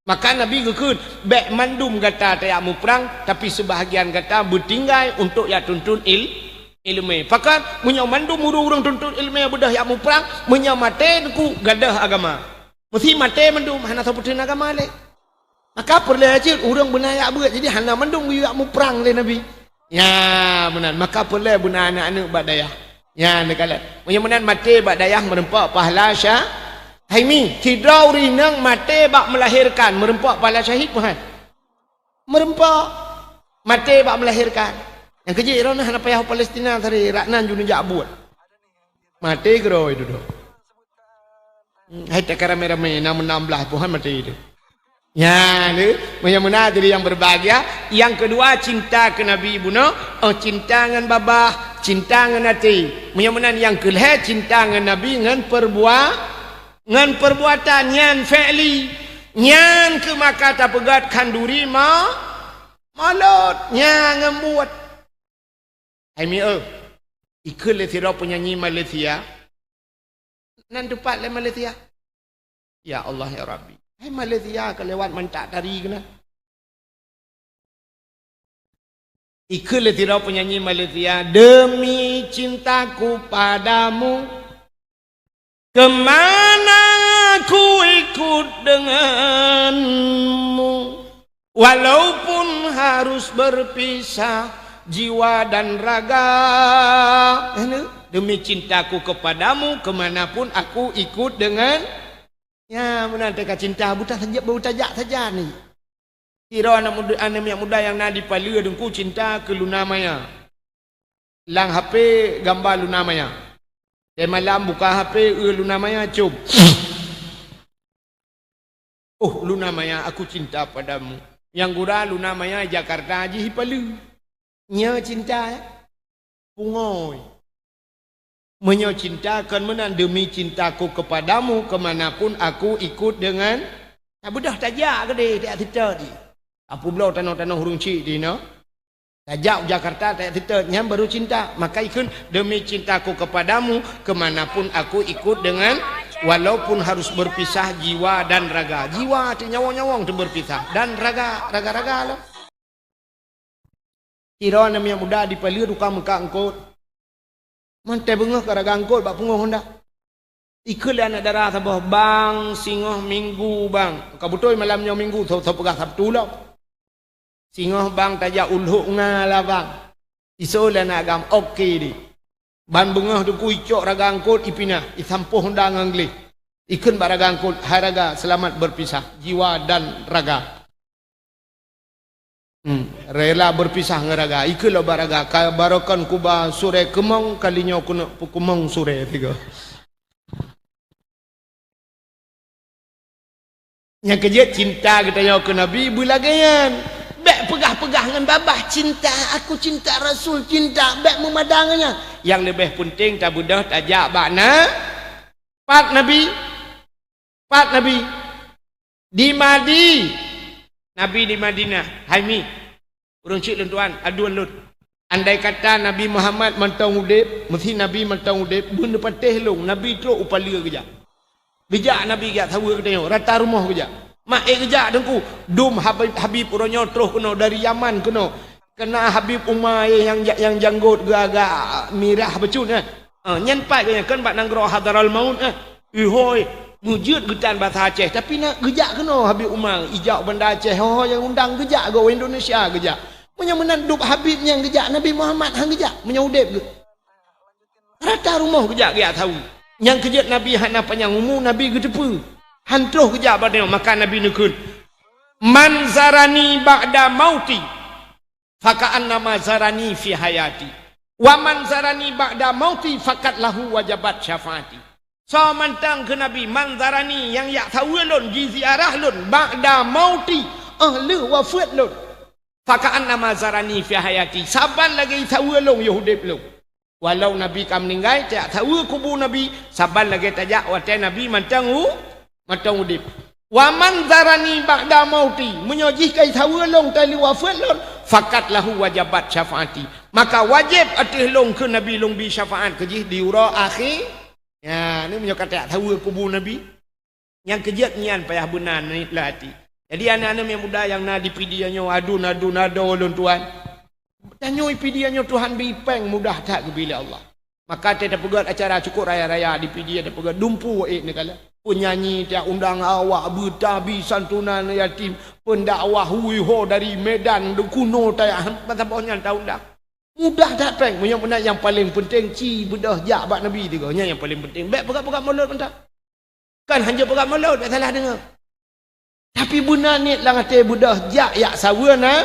Maka Nabi gekun bek mandum kata tak mu perang tapi sebahagian kata bertinggal untuk ya tuntun ilmu. Pakat munya mandum urang tuntut ilmu budah yak mu perang, munya mate ku gadah agama. Mesti mate mandum hana saputin agama le. Maka perlu aja urang benayak berat jadi hana mandum yak mu perang le Nabi. Ya benar. Maka perlu benar anak-anak bak dayah. Ya nekala. Munya menan mate bak dayah merempak pahala syah. Haimi tidrau rinang mate bak melahirkan merempak pahala syahid puhan. Merempak mate bak melahirkan. Yang kerja Iran nak payah Palestina tadi raknan junu jabut. Mati kero itu doh. Hai tak rame-rame 16 puhan mati itu. Ya, ni mana dari yang berbahagia. Yang kedua cinta ke Nabi Ibnu, cinta dengan babah, cinta dengan hati. Mana yang kelih cinta dengan Nabi dengan perbuatan nyan fi'li. Nyan ke makata pegat kanduri malot nyan ngembuat. Hai mi ikut le sira penyanyi Malaysia. Nan tepat le Malaysia. Ya Allah ya Rabbi. Hai Malaysia kelewat mentak tari kena. Ikut le sira penyanyi Malaysia, demi cintaku padamu kemana ku ikut denganmu walaupun harus berpisah jiwa dan raga. Demi cintaku kepadamu kemanapun aku ikut dengan. Ya benar dekat cinta buta tajak saja ni. Kira anak muda yang nak dipalua dengku cinta ke Luna Maya. Lang HP gambar Luna Maya. Dan malam buka HP Luna Maya cum. Oh Luna Maya aku cinta padamu. Yang gura Luna Maya Jakarta Haji Hipalu. Nya cinta pungoi. Menyo cinta kan menan demi cintaku kepadamu kemanapun aku ikut dengan. Budah tajak ke dia tak cerita di. Apa belau tanah-tanah hurung cik di no. Tajak Jakarta tak cerita nya baru cinta. Maka ikut demi cintaku kepadamu kemanapun aku ikut dengan. Walaupun harus berpisah jiwa dan raga. Jiwa tu nyawang-nyawang tu berpisah dan raga lah. Kira nama yang muda dipalir tukang muka angkut. Mantai bengah ke raga angkut bak punguh hendak. Ikut anak darah sabah bang singoh minggu bang. Kau betul malamnya minggu tau pegah Sabtu lah. Singoh bang tajak ulhuk ngalah bang. Iso lah nak agam okey di. Ban bengah tu ku icok raga angkut ipinah. Isampuh hendak nganggli. Ikut bak raga angkut. Hai raga selamat berpisah. Jiwa dan raga. Rela berpisah ngeraga ikulah baraga barakan kuba sore kemong kalinya kuna kumong sore tiga. Yang kerja cinta kita yang ke Nabi bulagayan. Bek pegah-pegah dengan babah cinta aku cinta Rasul cinta bek memadangnya. Yang lebih penting tak budah tajak bakna Pak Nabi Nabi di Madinah. Hai mi. Urang cik dan tuan, aduan lut. Andai kata Nabi Muhammad mantau udip, mesti Nabi mantau udip, benda patih long, Nabi teruk upalia kejap. Kejap Nabi kejap, tahu ke tengok, rata rumah kejap. Mak kejap dengku, dum Habib urangnya terus kena dari Yaman kena Habib Umar yang janggut agak mirah becun nyanpai kan bak nanggro hadaral maut ihoi mujud getan bahasa Aceh tapi nak gejak kena Habib Umar ijak benda Aceh yang undang gejak go Indonesia gejak punya menanduk Habib yang gejak Nabi Muhammad hang gejak menyaudep ke rata rumah gejak dia tahu yang kejat Nabi hana panjang umur Nabi gedepu hantuh gejak pada maka Nabi nekun man zarani ba'da mauti fakaan nama zarani fi hayati wa man zarani ba'da mauti fakat lahu wajabat syafaati. So mantang ke Nabi manzarani yang yak tahu lon di ziarah lon ba'da mauti lu wafat lon fakaan nama zarani fi hayati saban lagi tahu lon yahudib lon walau Nabi kam meninggal tak tahu kubur Nabi saban lagi tajak watai Nabi mantang udip wa manzarani ba'da mauti menyojih kai tahu lon tali wafat lon fakat lahu wajabat syafaati maka wajib atih lon ke Nabi lon bi syafaat kejih di ura akhir. Ya, ni punya kata tahu kubur Nabi. Yang kejat nian payah benar ni lah hati. Jadi anak-anak yang muda yang nak dipidiannya adu ulun tuan. Tanya pidiannya Tuhan bipeng mudah tak ke bila Allah. Maka dia pegat acara cukup raya-raya di PD ada pegat dumpu ni kala. Penyanyi dia undang awak bertabi santunan yatim, pendakwah huiho dari Medan de kuno tayah patapnya tahu undang. Mudah tak peng, yang paling penting ci bedah jak bab Nabi tiga yang paling penting. Baik pegat-pegat mulut pun tak. Kan hanya pegat mulut tak salah dengar. Tapi benar ni lah kata bedah jak yak sawa na,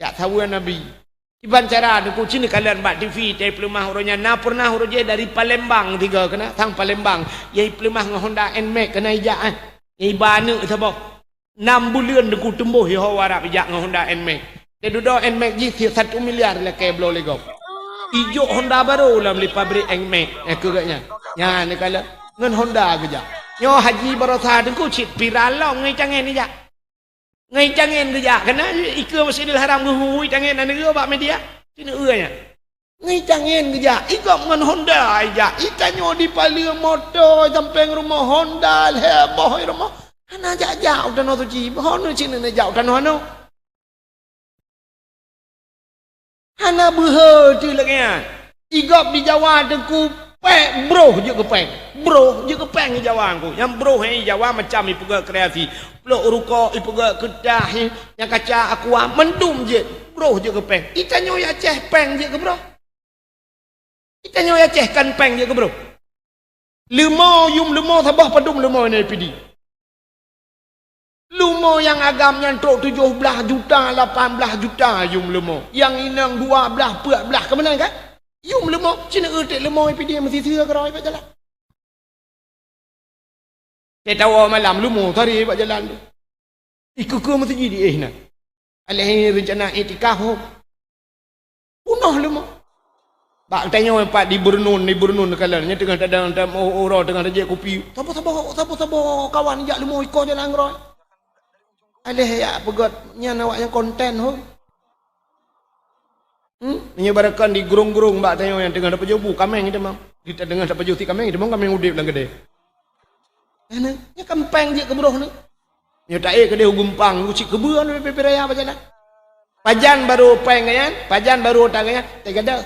yak sawa Nabi. Iban cara aku sini kalian buat TV dari pelemah orangnya na pernah orangnya dari Palembang tiga kena tang Palembang yai pelemah dengan Honda NMAX kena ijak yai bana sabo 6 bulan aku tumbuh ya warap ijak dengan Honda NMAX dia duduk NMAX ji 1 miliar lah kabel lego ijo Honda baru lah beli pabrik NMAX kegaknya ya ni kala dengan Honda kerja nyo haji barasa aku cip piralong ngai cangen ijak ngai cangen kerja kena ikut Masjidil Haram hui cangen ane ke bak media sini eunya ngai cangen kerja ikut dengan Honda aja ikanyo di paling motor sampai rumah Honda heboh rumah ana jauh dan tu ji hono sini na jauh dan hono ana behe tu lagi igop di Jawa deku pek bro je ke peng di Jawa aku yang bro hai Jawa macam ipuga kreasi lo ruko ipuga kedah yang kaca aku mendum je bro je ke peng itanyo ya ceh peng je ke bro itanyo ya ceh kan peng je ke bro lemo yum lemo sabah padum lemo ni pidi lemo yang agamnya tok 17 juta 18 juta yum lemo yang inang 12 14 ke mana kan yum lemo cina ertek lemo pidi mesti sia keroi pak jalan dia tahu malam lemo tadi pak jalan tu ikut ke mesti jadi nak alih rencana itikaf punah lemo bak tanya pak di Burnun kalian nya tengah ada orang tengah rejek kopi sabar kawan jak lemo ikut jalan keroi alih ya pegat nya awak yang konten ho menyebarkan di gerung-gerung mbak tanya yang tengah dapat jobu kameng itu mang kita dengar dapat juti kameng itu mang kameng udip lang gede ana nya kampeng je ke bro ni nya tak ke dia gumpang ucik kebuan PP raya apa jalan pajan baru peng kan pajan baru tangan tegada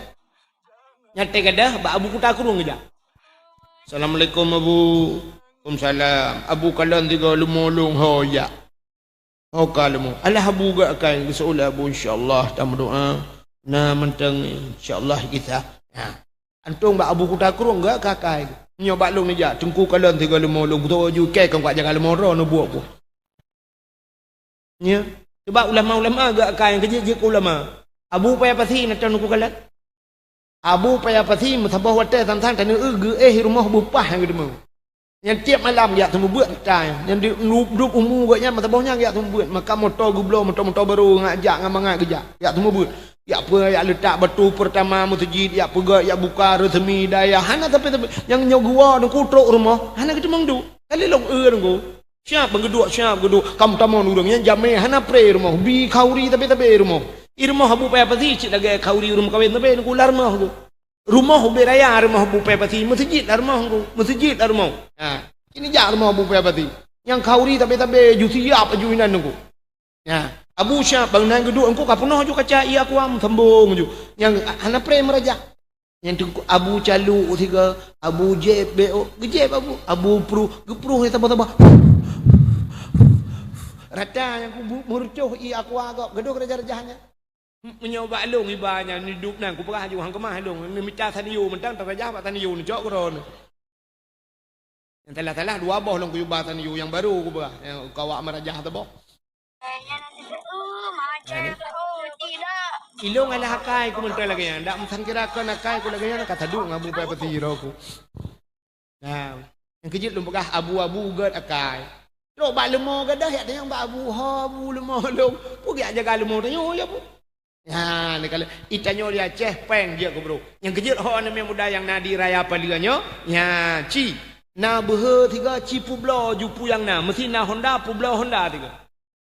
nya tegada bak abu kuta kurung aja assalamualaikum abu waalaikumsalam abu kalan tiga lumolong hoya kalemu alah abu gak kan seolah abu insyaallah tam doa nah mentang insyaallah kita antung bak abu kuta kurung gak kakai nyoba long ni ja tengku kalan 35 long tu ju ke kan jangan lemoro no buat bu nya sebab ulama-ulama gak kai kerja je ulama abu payah pasi nak tanu kalan abu payah pasi mesabah hotel tang-tang tanu rumah bupah yang gedemu yang tiap malam ya temu buat tai yang di duduk umur gaknya mesabahnya ya temu buat maka motor gublo motor baru ngajak ngamangat kerja ya temu buat ya apa ya letak batu pertama masjid ya pegat ya buka resmi daya hana tapi yang nyogua dan kutruk rumah hana kita mangdu kali long nunggu siap bengeduk kamu tamon urangnya jame hana pre rumah bi kauri tapi rumah irmah abu payah pasti cik lagi kauri rumah kawin tapi nunggu larmah tu rumah ubi raya rumah abu payah pasti masjid larmah tu masjid larmah ini jak rumah abu payah pasti yang kauri tapi ju siap ajuinan nunggu Abu Syah bangunan gedung engkau kapunoh juga kaca ia aku sambung ju yang anak pre meraja yang tu Abu Calu tiga Abu JBO gejeb Abu Gepruh yang tambah rata yang ku murcuh ia aku agak gedung raja-rajahnya menyoba long ibanya hidup nang ku perah ju hang kemah long minta taniu mentang raja pak taniu ni jok kron yang telah 2 boh long ku ibah taniu yang baru ku perah yang kawak merajah tu boh ilong ala hakai ku mentai lagi ndak mensangkirakan hakai ku lagi kata duk ngabu pai peti roku nah yang kejit lu pegah abu-abu gad akai lo bak lemo gadah ya yang bak abu lemo long pugi jaga lemo tanyo ya bu ya ni kalau itanyo dia Aceh peng dia ku bro yang kejit ho ane muda yang nadi raya paliganyo ya ci na behe tiga ci publo jupu yang na mesti na Honda publo Honda tiga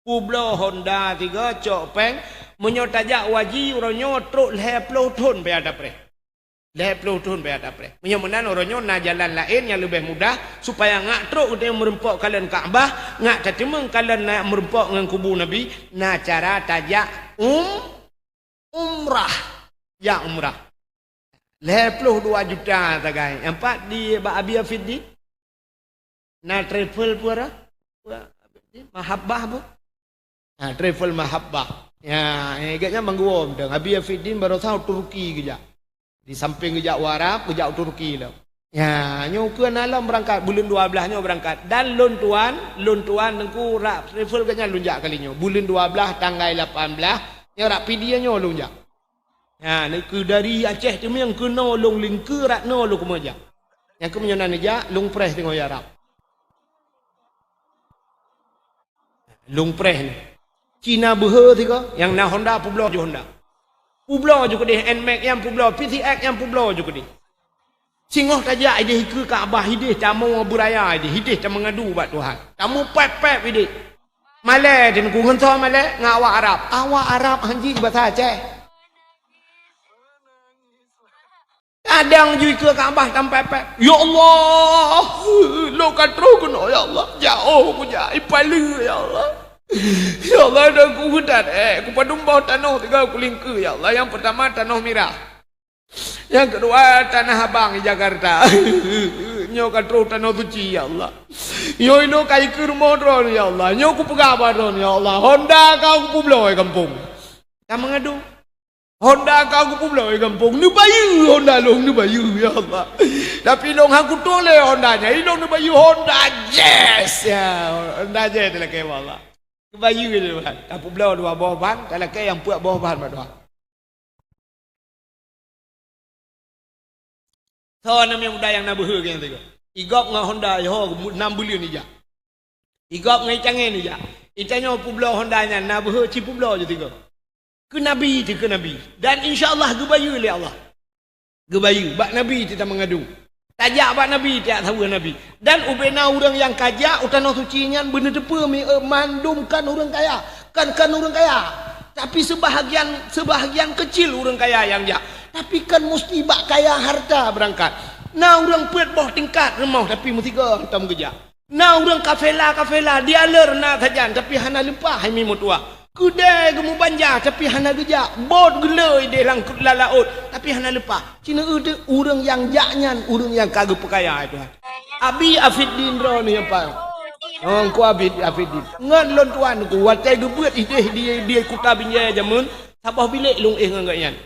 Publo Honda tiga cok peng menyotajak waji uronyo truk leplo ton pe ada pre menyemenan uronyo na jalan lain yang lebih mudah supaya ngak truk dia merempok kalian Kaabah ngak cacemeng kalian nak merempok dengan kubu Nabi na cara tajak Umrah. Ya umrah. 22 juta tagai. Empat di Abi Afidi. Na travel pura. Mahabbah bu. Travel mahabbah. Ya, agaknya mangguom dong. Abi Afidi baru tahu Turki keja. Di samping keja Arab, keja Turki lah. Ya, nyokuan alam berangkat bulan 12 nyo berangkat dan lon tuan nengku rak travel kanya lunjak kalinya bulan 12 tanggal 18 nyo rak pidia nyo lunjak. Ya, ni ke dari Aceh tu yang ke no long ling ke rak no lu kemeja. Yang ke menyonan aja long press tengok ya Arab. Long press ni. Cina behe tiga yang na Honda Pueblo je Honda. Pueblo juga deh NMAX yang Pueblo, PTX yang Pueblo juga deh. Singoh tajak ide ke Kaabah ide tamu beraya ide ide ta mengadu buat Tuhan. Tamu pep ide. Malai dan ku ngentau malai ngawak Arab. Awak Arab hanji bahasa Aceh. Kadang jui ke Kaabah tanpa pep. Ya Allah, lo katro kuno ya Allah. Jauh ku jai palu ya Allah. Ya Allah dah ku hutan ku padum bawah tanah tiga ku lingku ya Allah. Yang pertama tanah merah. Yang kedua tanah abang di Jakarta. Nyo katro tanah suci ya Allah. Yo ino kai ke rumah dron ya Allah. Nyo ku pegabar dron ya Allah. Honda kau ku pulau kampung. Tak mengadu. Honda kau ku pulau kampung. Ni bayu Honda long ni bayu ya Allah. Tapi long aku tole Hondanya. Ilong ni bayu Honda Jazz ya. Honda Jazz lah ke Allah. Bayu dia kan. Aku pulau dua bawah ban, kalau ke yang puak bawah ban pada. So namanya muda yang nak berhe kan tu. Igop ngah Honda yo 6 bulan ni ja. Igop ngai cangen ni ja. Itanya pulau Hondanya nak berhe ci pulau je tiga. Ke nabi tu ke nabi. Dan insya-Allah gebayu oleh Allah. Gebayu bak nabi kita mengadu. Tajak bak nabi tiak tahu nabi. Dan ubena orang yang kajak utanah suci nyan bener depa mandumkan orang kaya. Kan orang kaya. Tapi sebahagian kecil orang kaya yang jak. Tapi kan mesti bak kaya harta berangkat. Nah orang puat bawah tingkat rumah tapi mesti ke hantam kerja. Nah orang kafela dia ler nak sajan tapi hana lupa hai mi mutua. Kudai gemu banja tapi hana kerja. Bot geloi de lang laut tapi hana lupa. Cina tu orang yang jaknyan, orang yang kagak perkaya itu. Abi Afiddin ro ni apa? Ku Abi Afiddin. Ngan lon tuan ku watai gebuat dia kuta binjai jamun. Sabah bilik lung ngangyan.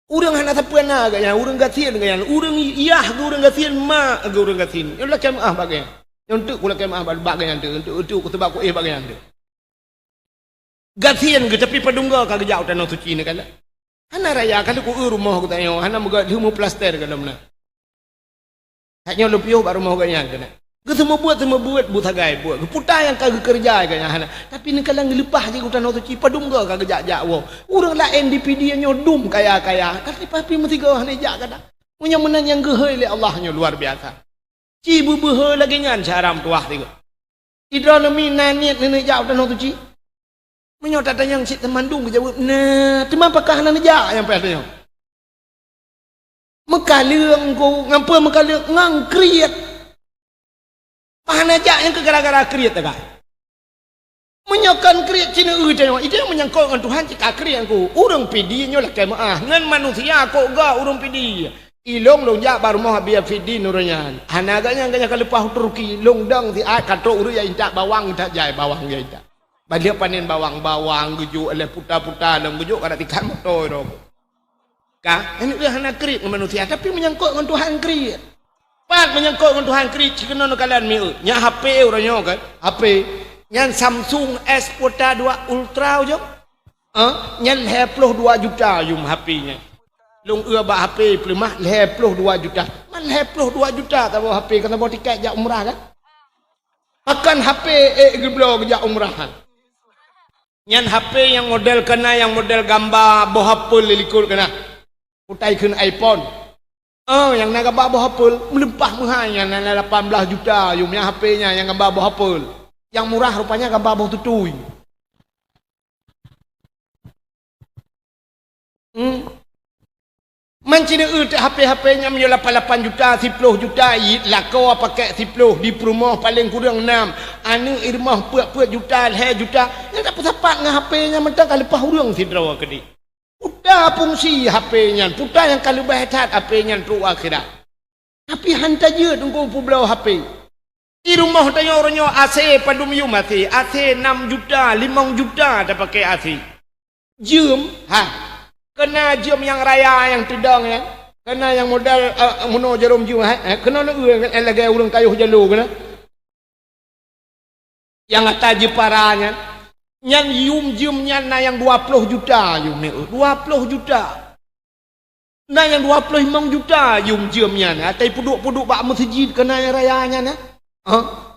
Urang hana tapana agaknya, urang gatian agaknya, urang iyah urang gatian ma urang gatian. Yang lah kemaah bagaian. Yang tu kula kemaah bagaian tu, untuk ku sebab ku bagaian tu. Gatian ke tapi padungga ka gejau tanah suci ni kala. Hana raya kalau ku rumah ku tanyo, hana moga humu plaster ka damna. Haknya lupiuh baru mau agaknya kana. Ke semua buat butagai buat. Putar yang kagak kerja agaknya hana. Tapi ni kalau ngelepah je ku tanah suci padungga ka gejak-jak wo. Urang lain DPD nya dum kaya-kaya. Tapi papi mesti ke hana jak kada. Punya menang yang gehoi le Allahnya luar biasa. Ci behe lagi nyan caram tuah tiga. Idronomi naniat ni jak tanah suci. Menyo tata yang si temandung jawab. Nah, teman pakah hana jak yang patanya. Mekaleung ku ngampa mekaleung ngang kriet. Pahan aja yang ke gara-gara kriat tak? Menyokan kriat Cina tengok. Itu yang menyangkut dengan Tuhan cika kriat ku. Urang pidi nyolah kemaah. Ngan manusia kok ga urang pidi. Ilong lonjak baru mau biar pidi nurunyan. Hanaganya ganya kalepah Turki longdang ti at katro uru ya intak bawang tak jai bawang ya intak. Balik panen bawang gujuk oleh puta-puta dan gujuk kada tikan motor ro. Ka? Ini hana kriat manusia tapi menyangkut dengan Tuhan kriat. Pak menyangkut dengan Tuhan kritik kena kalian miu. Nya HP orangnya kan. HP yang Samsung S42 Ultra je. Yang 22 juta yum HP-nya. Long ba HP pelemah 22 juta. Man 22 juta tak bawa HP kena bawa tiket jak umrah kan. Makan HP geblo jak umrahan. Yang HP yang model kena yang model gambar bohapul likur kena. Putai kena iPhone. Yang nak gambar bohapul melempah mahanya 18 juta yumnya HP-nya yang gambar bohapul. Yang murah rupanya gambar boh tutui. Mancina HP-HP-nya menyo 88 juta, 10 juta, lakau pakai 10 di rumah paling kurang 6. Anu irmah puak-puak juta, 2 juta. Yang tak apa-apa dengan HP-nya mentang lepas urang sidra kedi. dah fungsi HP-nya, putar yang kalau berhetat HP-nya tu akhirat. Tapi hantar je tunggu pulau HP. Di rumah tanya orangnya AC padum yu mati, AC 6 juta, 5 juta dah pakai AC. Jam, kena jam yang raya yang tedang ya. Kena yang modal mono jarum jam kena nak lagi urang kayuh jalur kena. Yang atas jeparanya. Nyan yum jam nyan na yang 20 juta yum ni 20 juta. Na yang 25 juta yum jam nyan. Atai puduk-puduk bak masjid kena yang rayanya na.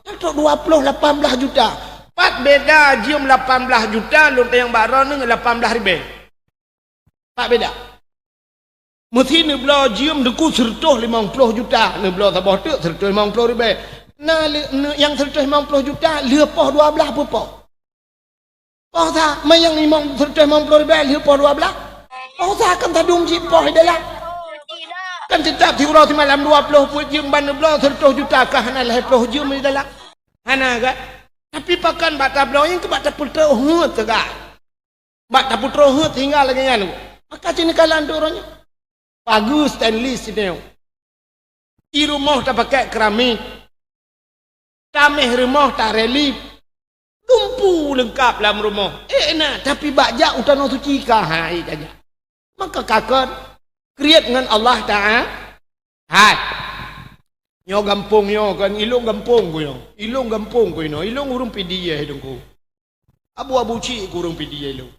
Untuk 18 juta. Pat beda jam 18 juta lu yang bara ni 18 ribu. Tak beda. Mesti ni belah jam deku 150 juta. Ni belah Sabah tu 150 ribu. Nah yang 150 juta lepah 12 apa? Oh tak, mayang 150 ribu lepah 12. Oh tak kan tadung jipah adalah. Kan tetap tiurau ti malam 20 pun jam ban belah 100 juta kah hana 20 jam ni dalam. Hana kan? Tapi pakan bata belah yang ke bata putra hut tegak. Bata putra hut tinggal lagi kan. Maka sini kalan tu orangnya. Bagus stainless ini. Di rumah tak pakai keramik. Tamih rumah tak relief. Tumpu lengkap dalam rumah. Nak tapi bajak utano suci kah hai saja. Maka kakak create dengan Allah Ta'ala. Hai. Nyo gampung nyo kan ilung gampung ko yo. Ilung gampung ko ino. Ilung urung pidiye hidung ko. Abu-abu cik ko urung pidiye lo.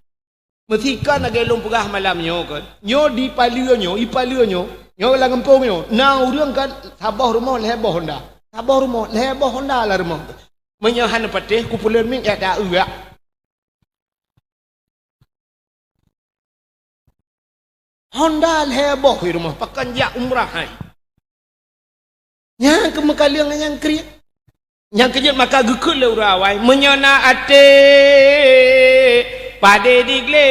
Metika nak ilung pegah malam nyo kan. Nyo di palia nyo, ipalia nyo. Nyo lang gampung nyo. Na urang kan Sabah rumah lehebah Honda. Sabah rumah lehebah Honda lah rumah. Menyahan patih kumpulan ming ya dak uak. Honda lehebah di rumah pakan jak umrah hai. Yang kemekalian yang kriak. Yang kejut maka gekul le urawai menyana ate pade digle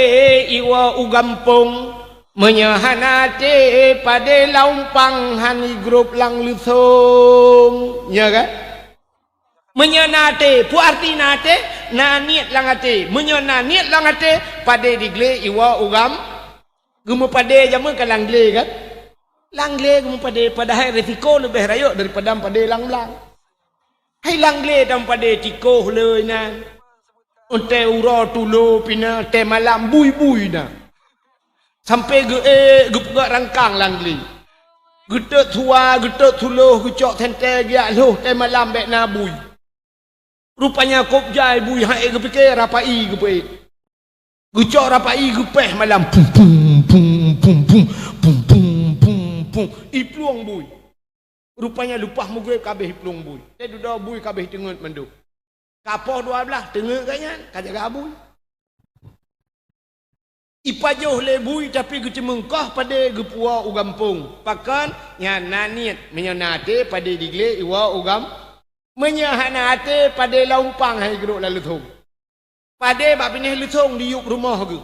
iwa ugampung menyahana ate pade laumpang hani grup lang lusung. Ya kan? Menyanate, pu arti nate, na niat lang ate. Menyana niat lang ate, pada digle iwa ugam. Gemu pada jamu ke langle kan? Langle gemu pada hai resiko lebih rayuk daripada pada lang-lang. Hai langle dan pada tikoh le nan. Unte ura tulo pina te malam bui-bui na. Sampai ge pegak rangkang langle. Getek tua, getek tulo, gecok tente giak loh te malam bek na bui. Rupanya kop jai bui hai ke fikir rapai ke pe. Gecok rapai ke peh malam pum pum pum pum pum pum pum pum pum ipluang bui. Rupanya lupa mugrib kabeh ipluang bui. Te duduk bui kabeh tengut menduk. Kapoh 12 tengut kanyan kajaga bui. Ipajoh le bui tapi gecemengkah pada gepua ugampung. Pakan nya naniat menyanate pada digle iwa ugam. Menyahana ate pada laumpang hai geruk lalu thong. Pada bak pinih lusung di yuk rumah ge.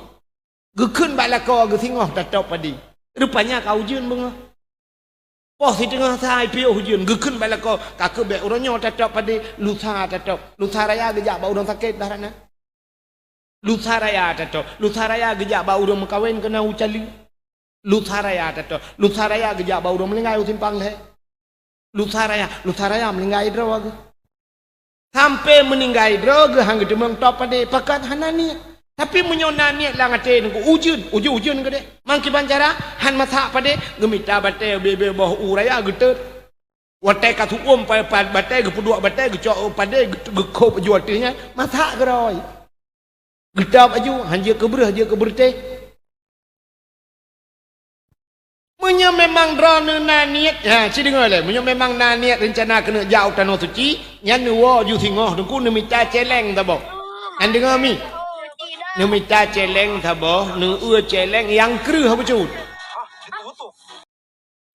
Gekun bak lako ge singoh tatop padi. Rupanya kau jun bunga. Poh si tengah sai piu hujun gekun bak lako kakek bek uronyo tatop padi lusa tatop. Lusa raya gejak bak urang sakit dah rana. Lusa raya tatop. Lusa raya gejak bak urang mekawin kena ucali. Lusa raya tatop. Lusa raya gejak bak urang melingai utimpang le. Lusa raya melinggai draw ge. Sampai meninggai draw ge hang demang top pade pakat hanani. Tapi menyona niat lang ate nunggu ujun ke de. Mangki banjara han masak pade gemita bate bebe boh uraya getet. Wate ka tu pa bate ge puduk bate ge cok pade ge kop jual tehnya masak geroi. Gedap aju hanje ke berteh. Munya memang drone na niat si dengar le munya memang na niat rencana kena jauh tanah suci nyan nuwa ju singoh dengku nu minta celeng ta boh an dengar mi nu minta celeng ta boh nu celeng yang kreuh apa cut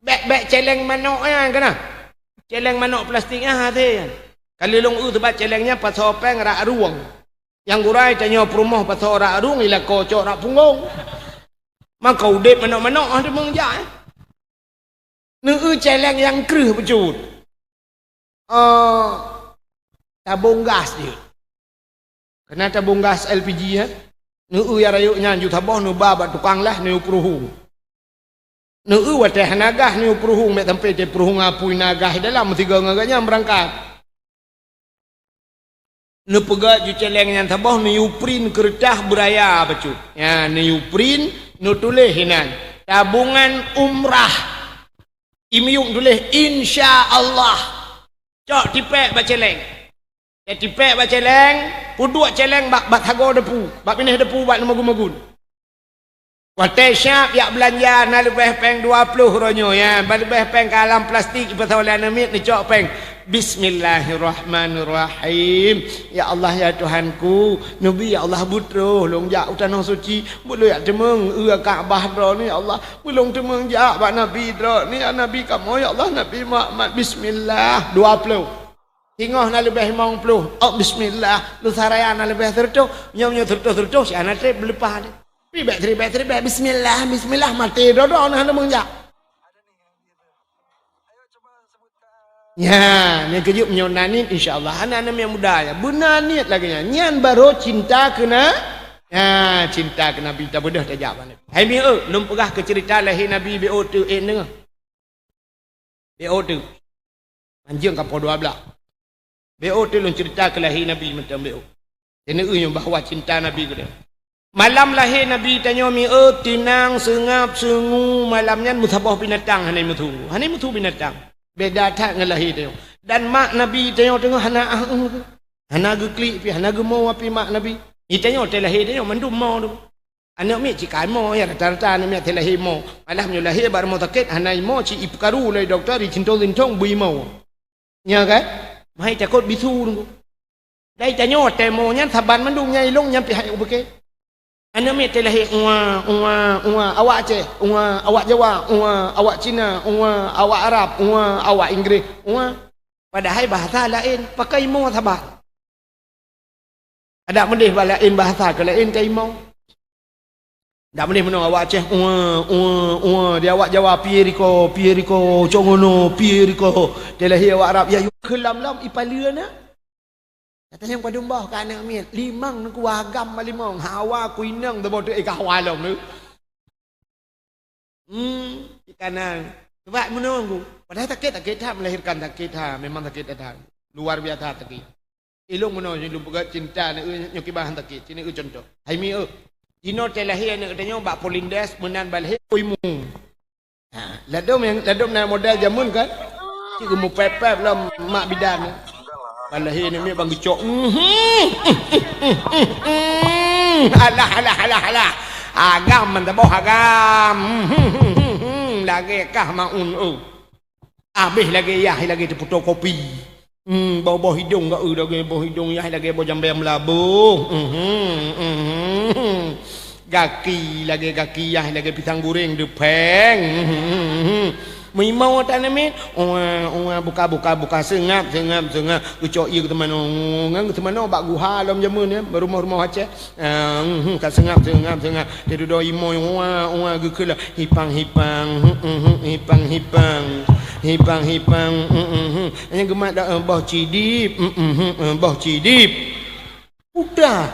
bek celeng manok kana celeng manok plastik te kali long tempat celengnya pasal peng rak ruang yang gurai tanya perumah pasal rak ruang ila kocok rak punggung maka udep manok-manok ada mengjak celeng yang kreuh becut. Tabung gas dia. Kena tabung gas LPG ya. Nu ya rayuknya ju taboh nu baba tukang lah nu peruhung. Nu wa teh nagah nu peruhung mek tempe teh peruhung apui nagah dalam tiga ngaganya berangkat. Nu pegat ju celeng yang taboh nu print kertas beraya bacu. Ya nu print nu tulis hinan tabungan umrah. Imiyung tulis insya-Allah. Cok tipek baca celeng. Ya tipek baca celeng, puduk celeng bak hago depu, bak pinih depu bak magun-magun. Wate syap yak belanja na lebih peng 20 ronyo ya, lebih peng kalam plastik patawalan amit ni cok peng. Bismillahirrahmanirrahim. Ya Allah ya Tuhanku, Nabi ya Allah butroh long jak tanah suci, bulu ya temeng Kaabah dro ni ya Allah, bulung temeng jak bak Nabi dro ni ya Nabi kamu ya Allah Nabi Muhammad bismillah 20. Tinggal nak lebih 50. Oh bismillah. Lu saraya nak lebih tertuh. Nyonya tertuh si anak trip berlepas ni. Ribet. Bismillah. Mati dodo nak mengjak. Ya, ni kejut menyonani insya-Allah anak-anak yang muda ya. Benar niat lagi nya. Nyan baru cinta kena ya, cinta kena Nabi tak bodoh tak jawab ni. Hai mi lum pegah ke cerita lahir Nabi BO tu dengar. BO tu. Anjing kapal 12. BO tu lun cerita ke lahir Nabi macam BO. Kena yang bahawa cinta Nabi ke dia. Malam lahir Nabi tanya mi tinang sengap sengu malamnya musabah binatang hanai mutu binatang. Beda tak dengan lahir dia. Dan mak Nabi tanya tengok hana geklik pi hana gemau api mak Nabi. Ni tanya teh lahir dia mandum mau tu. Anak mi cikai mau ya rata-rata anak mi teh lahir mau. Malah mi lahir bar mau takit hanai mau ci ipkaru lai doktor di cintong bui mau. Nya kan? Mai takut bisu tu. Dai tanyo temo nyan saban mandung nyai long nyam pi hai ubeke. Ana me telahi awak Aceh, awak Jawa, awak Cina, awak Arab, awak Inggeris, padahal bahasa lain pakai mo sabar. Ada mendih lain bahasa ke lain kai mo. Dak mendih menong awak Aceh, dia awak Jawa Pieriko, congono Pieriko, telahi awak Arab ya kelam-lam ipaliana. Katanya pada mbah kan anak miat limang nak wagam malimong hawa kuinang debo tu kahwalom tu. Kanan. Sebab menunggu. Padahal takit melahirkan takit memang takit datang. Luar biasa takit. Ilung menunggu ilung pegat cinta nak nyoki bahan takit. Sini contoh. Hai mi Dino telahir nak katanya bak polindes menan balhe uimu. Ha, ladom na modal jamun kan. Cikgu mu pepep lah mak bidan. Balahir ni mi bang gecok. Alah. Agam man taboh agam. Lagi kah maun habis lagi yah lagi terputus kopi. Bau hidung gak lagi bau hidung yah lagi bau jambe melabuh. Gaki yah lagi pisang goreng depeng. Memang tak namin. Buka sengap. Ucok iya ke teman bak guha dalam jamun ya, rumah Aceh. Kat sengap. Dia duduk imo gekela hipang. Hanya gemat dak bah cidip. Udah.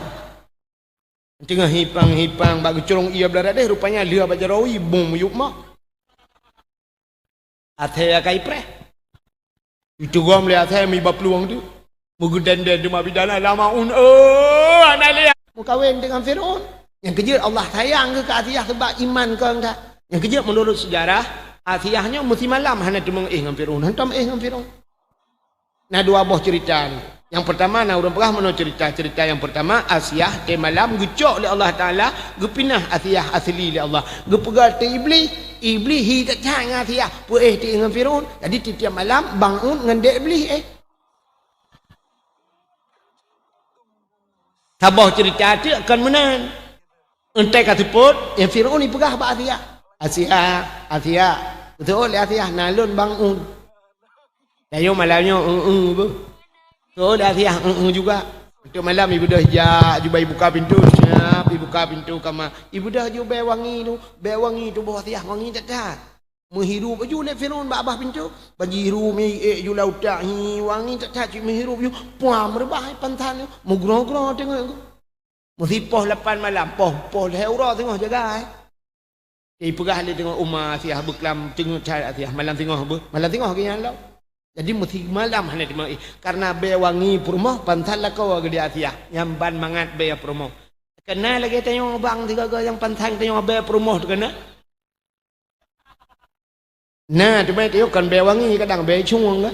Tengah hipang bak gecorong iya belarak deh rupanya lia bajarawi bom yuk mak. Athea kai pre. Itu gua melihat saya mi peluang tu. Mugudan dia di mabidana lama anak lihat. Mau kahwin dengan Firaun. Yang kejut Allah sayang ke Atiyah sebab iman ke enggak. Yang kejut menurut sejarah Atiyahnya mesti malam hanya demeng dengan Firaun. Hantam dengan Firaun. Nah dua buah cerita ni. Yang pertama nak orang pernah menurut cerita yang pertama Asiyah di malam gecok oleh Allah Taala, gepinah Asiyah asli oleh Allah. Gepegal te iblis hi tak jangan Asiyah. Puih ti dengan Firaun. Jadi tiap malam bangun dengan dek iblis Tabah cerita tu akan menang. Entai katuput yang Firaun ni pegah bak Asiyah. Betul oleh Asiyah nalun bangun. Dayo malamnya so dah siang juga. Itu malam ibu dah hijak, jubai buka pintu, siap buka pintu kamar. Ibu dah jubai wangi tu bawah siang wangi tak. Menghirup baju nak Firaun bak abah pintu. Bagi hirup ju lautak wangi tak cik menghirup ju. Puam rebah pantan mu gro tengok. Mesti poh 8 malam. Poh Heura tengok jaga. Perah dia tengok Umar siah berkelam tengok cari siah malam tengok apa? Malam tengok ke yang lalu. Jadi mesti malam hanya tengok. Karena be wangi promo pantal lah kau ke dia siah. Yang ban mangat be promo. Kena lagi tengok bang tiga yang pantang tengok be promo tu kena. Nah, tu mai tengok kan be wangi kadang be cung ke.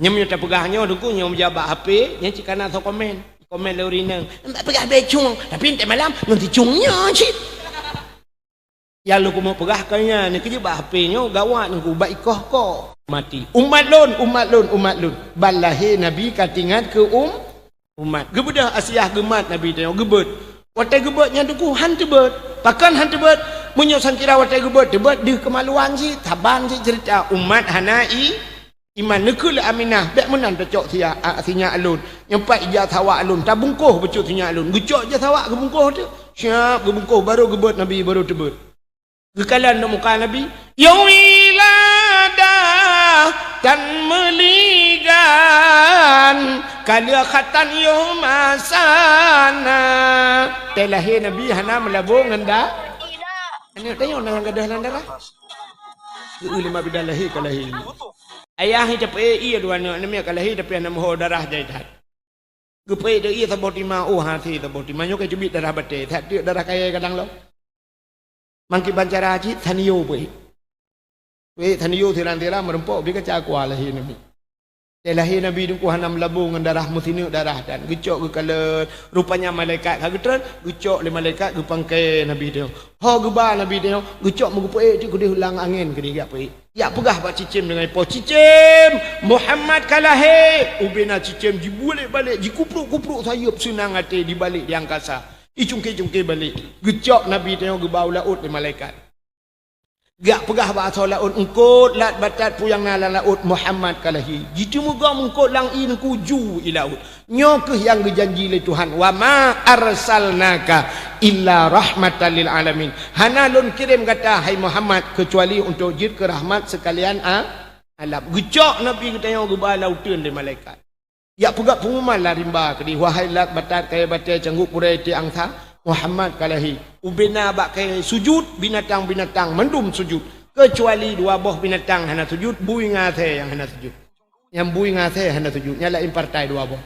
Nyam tak pegahnya duku nyam jabat HP, nya cikana so komen lori nang. Tak pegah be cung, tapi entek malam nanti cungnya cik. Ya lu ku mau pegah kanya ni kerja bah HP nya gawat ni ku ubat ikoh ko mati. Umat lun. Balahi Nabi katingat ke umat. Gebedah Asiah gemat Nabi tengok gebet. Watai gebetnya duku han tebet. Pakan han tebet munyo sangkira watai gebet tebet di kemaluan si taban si cerita umat hanai iman nekul aminah bek menan tecok sia sinya alun. Nyempat ija sawak alun tabungkuh becuk sinya alun. Gecok je sawak gebungkuh tu. Siap gebungkuh baru gebet Nabi baru tebet. Kekalan nak muka Nabi Yawiladah dan meligan Kalia khatan yumasana Telahir Nabi hana melabung anda Ini tengok nak gadah landara lima bidan lahir ke lahir ayah ni cepat iya dua anak ni ke lahir tapi anak mohon darah jaitat Gepai dia iya tabot lima hati tabot lima nyok cubit darah bate tak dia darah kaya kadang lo Mangki bancara haji thaniyo boleh. Thaniyo tiran-tiran merempok dia kacau kuah lahir Nabi. Lahir Nabi dengku hanam labung dengan darah musinu darah dan gecok ke kala rupanya malaikat kagetran gecok le malaikat ke pangkai Nabi dia. Ha geba Nabi dia gecok mengupai tu dia ulang angin ke dia apa. Ya pegah pak cicim dengan po cicim Muhammad kalahe ubena cicim dibalik-balik dikupruk-kupruk sayup senang hati dibalik di angkasa. Icungke-cungke balik. Gecok Nabi tengok gebau laut di malaikat. Gak pegah bahasa laut. Engkut lat batat puyang nala laut Muhammad kalahi. Jitu muka mengkut lang in kuju i laut. Nyokeh yang dijanji oleh Tuhan. Wa ma arsalnaka illa rahmatan lil alamin. Hanalun kirim kata hai Muhammad kecuali untuk jid ke rahmat sekalian alam. Gecok Nabi tengok gebau lautan di malaikat. Ya pegak pengumuman lah rimba kedi wahai lat batat kaya batai cangguk purai ti angsa Muhammad kalahi ubena bak kaya sujud binatang-binatang mendum sujud kecuali dua buah binatang hana sujud bui ngate yang hana sujud yang bui ngate hana sujud nyala impartai dua buah